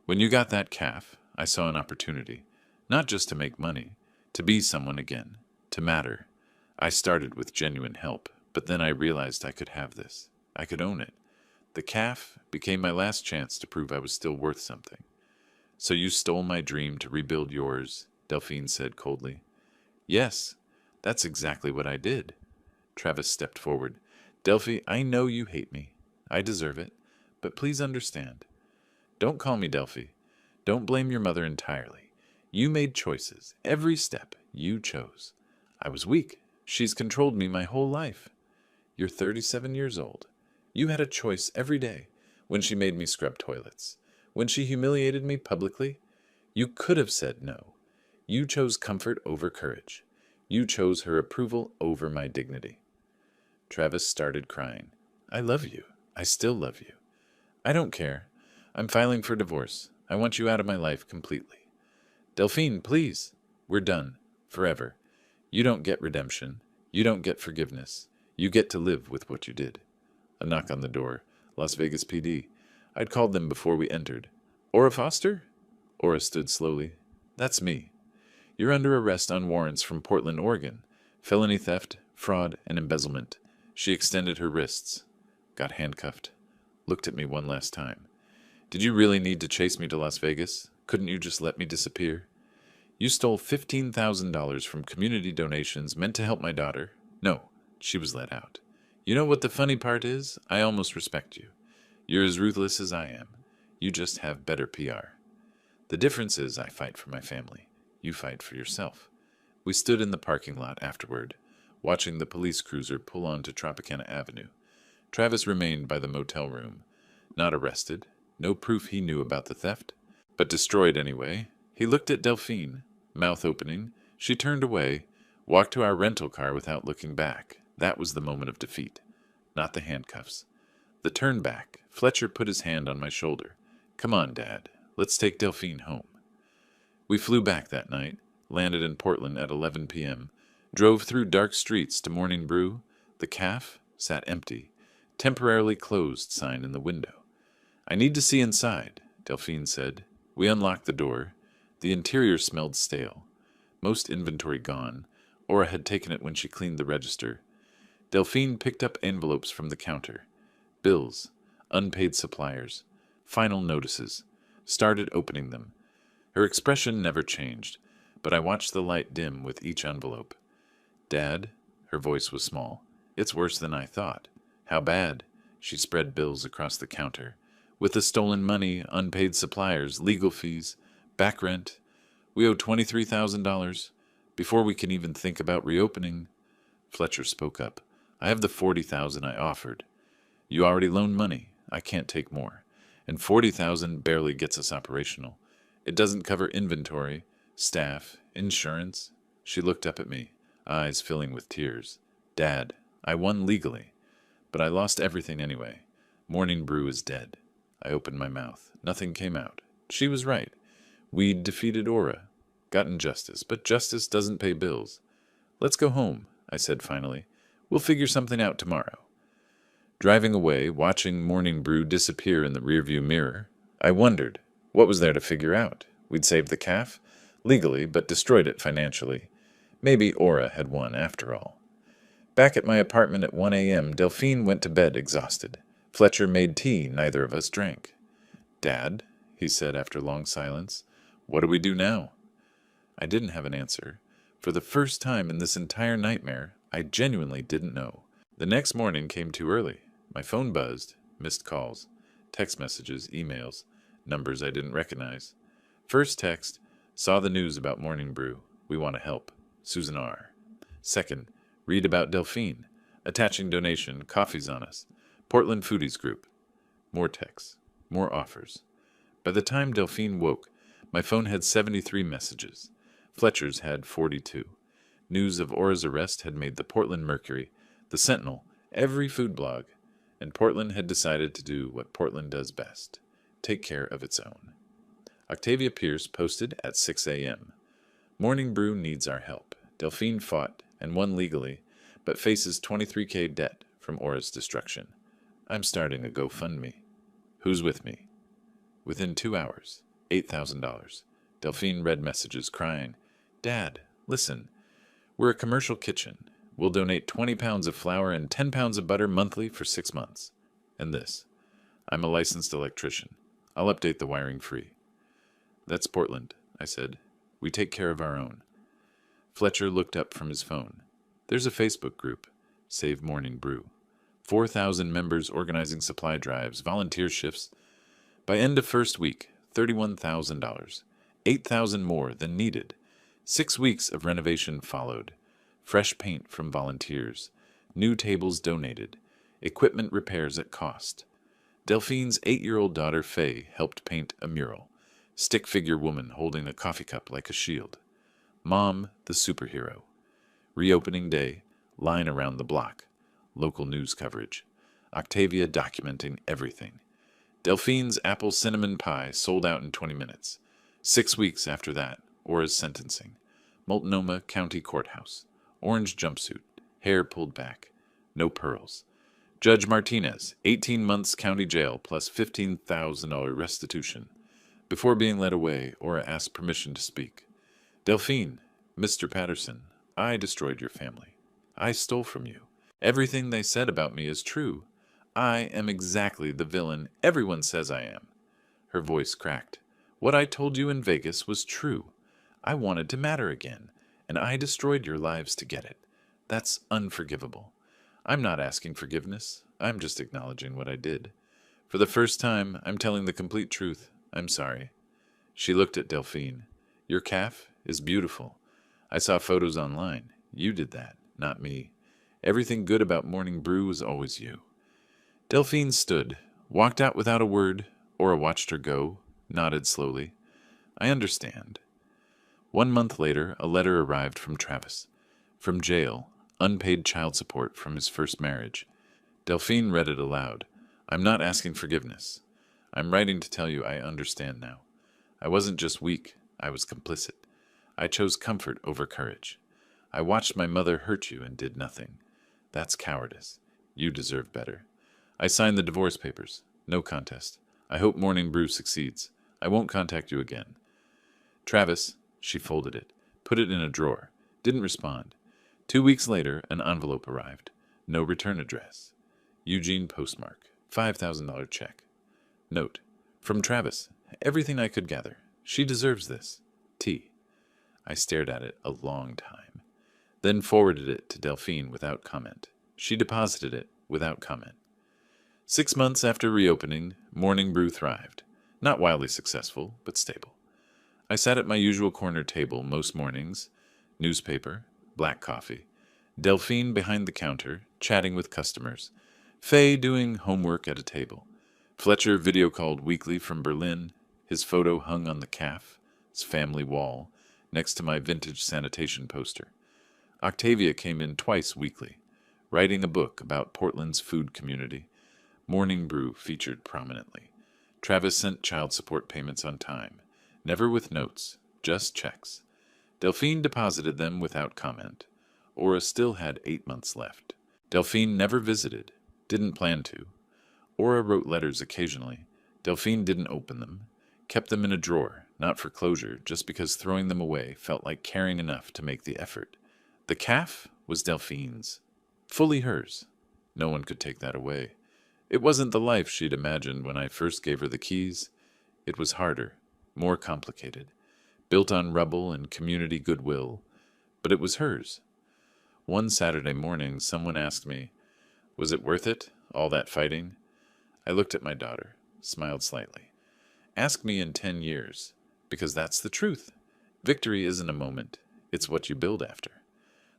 A: When you got that calf, I saw an opportunity. Not just to make money, to be someone again, to matter. I started with genuine help, but then I realized I could have this. I could own it. The calf became my last chance to prove I was still worth something. So you stole my dream to rebuild yours, Delphine said coldly. Yes, that's exactly what I did. Travis stepped forward. Delphi, I know you hate me. I deserve it. But please understand. Don't call me Delphi. Don't blame your mother entirely. You made choices. Every step you chose. I was weak. She's controlled me my whole life. You're 37 years old. You had a choice every day when she made me scrub toilets. When she humiliated me publicly, you could have said no. You chose comfort over courage. You chose her approval over my dignity. Travis started crying. I love you. I still love you. I don't care. I'm filing for divorce. I want you out of my life completely. Delphine, please. We're done. Forever. You don't get redemption. You don't get forgiveness. You get to live with what you did. A knock on the door. Las Vegas PD. I'd called them before we entered. Aura Foster? Aura stood slowly. That's me. You're under arrest on warrants from Portland, Oregon. Felony theft, fraud, and embezzlement. She extended her wrists. Got handcuffed. Looked at me one last time. Did you really need to chase me to Las Vegas? Couldn't you just let me disappear? You stole $15,000 from community donations meant to help my daughter. No, she was let out. You know what the funny part is? I almost respect you. You're as ruthless as I am. You just have better PR. The difference is I fight for my family. You fight for yourself. We stood in the parking lot afterward, watching the police cruiser pull onto Tropicana Avenue. Travis remained by the motel room. Not arrested. No proof he knew about the theft. But destroyed anyway. He looked at Delphine, mouth opening. She turned away, walked to our rental car without looking back. That was the moment of defeat, not the handcuffs. The turn back. Fletcher put his hand on my shoulder. Come on, Dad. Let's take Delphine home. We flew back that night, landed in Portland at 11 p.m., drove through dark streets to Morning Brew. The calf sat empty, temporarily closed sign in the window. I need to see inside, Delphine said. We unlocked the door. The interior smelled stale. Most inventory gone. Aura had taken it when she cleaned the register. Delphine picked up envelopes from the counter. Bills, unpaid suppliers, final notices. Started opening them. Her expression never changed, but I watched the light dim with each envelope. Dad, her voice was small. It's worse than I thought. How bad? She spread bills across the counter. With the stolen money, unpaid suppliers, legal fees, back rent, we owe $23,000. Before we can even think about reopening, Fletcher spoke up. I have the $40,000 I offered. You already loaned money. I can't take more. And $40,000 barely gets us operational. It doesn't cover inventory, staff, insurance. She looked up at me, eyes filling with tears. Dad, I won legally, but I lost everything anyway. Morning Brew is dead. I opened my mouth. Nothing came out. She was right. We'd defeated Aura, gotten justice, but justice doesn't pay bills. Let's go home, I said finally. We'll figure something out tomorrow. Driving away, watching Morning Brew disappear in the rearview mirror, I wondered, what was there to figure out? We'd saved the calf, legally, but destroyed it financially. Maybe Aura had won after all. Back at my apartment at 1 a.m., Delphine went to bed exhausted. Fletcher made tea neither of us drank. Dad, he said after long silence, what do we do now? I didn't have an answer. For the first time in this entire nightmare, I genuinely didn't know. The next morning came too early. My phone buzzed, missed calls, text messages, emails, numbers I didn't recognize. First text, saw the news about Morning Brew. We want to help. Susan R. Second, read about Delphine. Attaching donation, coffee's on us. Portland Foodies Group. More texts, more offers. By the time Delphine woke, my phone had 73 messages. Fletcher's had 42. News of Aura's arrest had made the Portland Mercury, the Sentinel, every food blog, and Portland had decided to do what Portland does best, take care of its own. Octavia Pierce posted at 6 a.m. Morning Brew needs our help. Delphine fought and won legally, but faces $23K debt from Aura's destruction. I'm starting a GoFundMe. Who's with me? Within 2 hours, $8,000. Delphine read messages crying, Dad, listen. We're a commercial kitchen. We'll donate 20 pounds of flour and 10 pounds of butter monthly for 6 months. And this. I'm a licensed electrician. I'll update the wiring free. That's Portland, I said. We take care of our own. Fletcher looked up from his phone. There's a Facebook group, Save Morning Brew. 4,000 members organizing supply drives, volunteer shifts. By end of first week, $31,000. 8,000 more than needed. 6 weeks of renovation followed. Fresh paint from volunteers. New tables donated. Equipment repairs at cost. Delphine's 8-year-old daughter Faye helped paint a mural. Stick figure woman holding a coffee cup like a shield. Mom, the superhero. Reopening day, line around the block. Local news coverage. Octavia documenting everything. Delphine's apple cinnamon pie sold out in 20 minutes. 6 weeks after that, Aura's sentencing. Multnomah County Courthouse. Orange jumpsuit. Hair pulled back. No pearls. Judge Martinez, 18 months county jail plus $15,000 restitution. Before being led away, Aura asked permission to speak. Delphine, Mr. Patterson, I destroyed your family. I stole from you. Everything they said about me is true. I am exactly the villain everyone says I am. Her voice cracked. What I told you in Vegas was true. I wanted to matter again, and I destroyed your lives to get it. That's unforgivable. I'm not asking forgiveness. I'm just acknowledging what I did. For the first time, I'm telling the complete truth. I'm sorry. She looked at Delphine. Your calf is beautiful. I saw photos online. You did that, not me. Everything good about Morning Brew was always you. Delphine stood, walked out without a word. Aura watched her go, nodded slowly. I understand. 1 month later, a letter arrived from Travis. From jail, unpaid child support from his first marriage. Delphine read it aloud. I'm not asking forgiveness. I'm writing to tell you I understand now. I wasn't just weak, I was complicit. I chose comfort over courage. I watched my mother hurt you and did nothing. That's cowardice. You deserve better. I signed the divorce papers. No contest. I hope Morning Brew succeeds. I won't contact you again. Travis, she folded it, put it in a drawer, didn't respond. 2 weeks later, an envelope arrived. No return address. Eugene postmark. $5,000 check. Note. From Travis. Everything I could gather. She deserves this. T. I stared at it a long time. Then forwarded it to Delphine without comment. She deposited it without comment. 6 months after reopening, Morning Brew thrived. Not wildly successful, but stable. I sat at my usual corner table most mornings, newspaper, black coffee, Delphine behind the counter, chatting with customers, Faye doing homework at a table, Fletcher video called weekly from Berlin, his photo hung on the cafe's family wall, next to my vintage sanitation poster. Octavia came in twice weekly, writing a book about Portland's food community. Morning Brew featured prominently. Travis sent child support payments on time, never with notes, just checks. Delphine deposited them without comment. Aura still had 8 months left. Delphine never visited, didn't plan to. Aura wrote letters occasionally. Delphine didn't open them, kept them in a drawer, not for closure, just because throwing them away felt like caring enough to make the effort. The caf was Delphine's, fully hers. No one could take that away. It wasn't the life she'd imagined when I first gave her the keys. It was harder, more complicated, built on rubble and community goodwill, but it was hers. One Saturday morning, someone asked me, "Was it worth it, all that fighting?" I looked at my daughter, smiled slightly. Ask me in 10 years, because that's the truth. Victory isn't a moment, it's what you build after.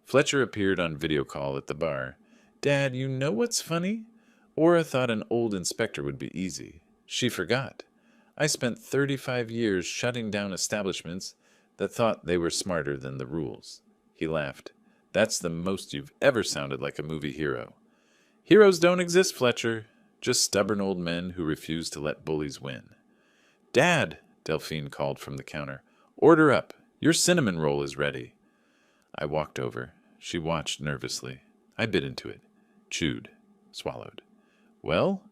A: Fletcher appeared on video call at the bar. "Dad, you know what's funny? Aura thought an old inspector would be easy. She forgot. I spent 35 years shutting down establishments that thought they were smarter than the rules." He laughed. "That's the most you've ever sounded like a movie hero." "Heroes don't exist, Fletcher. Just stubborn old men who refuse to let bullies win." "Dad," Delphine called from the counter, "order up. Your cinnamon roll is ready." I walked over. She watched nervously. I bit into it. Chewed. Swallowed. "Well?"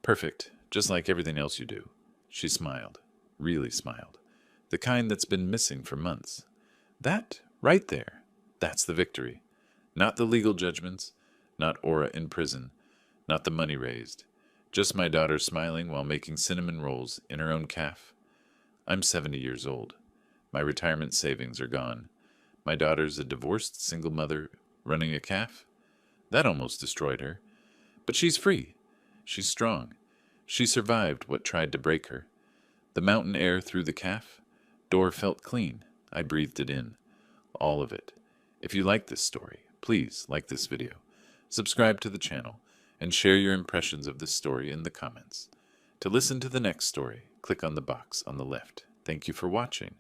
A: "Perfect. Just like everything else you do." She smiled. Really smiled. The kind that's been missing for months. That, right there, that's the victory. Not the legal judgments. Not Aura in prison. Not the money raised. Just my daughter smiling while making cinnamon rolls in her own caf. I'm 70 years old. My retirement savings are gone. My daughter's a divorced single mother running a caf. That almost destroyed her. But she's free. She's strong. She survived what tried to break her. The mountain air through the caf. Door felt clean. I breathed it in. All of it. If you like this story, please like this video. Subscribe to the channel and share your impressions of this story in the comments. To listen to the next story, click on the box on the left. Thank you for watching.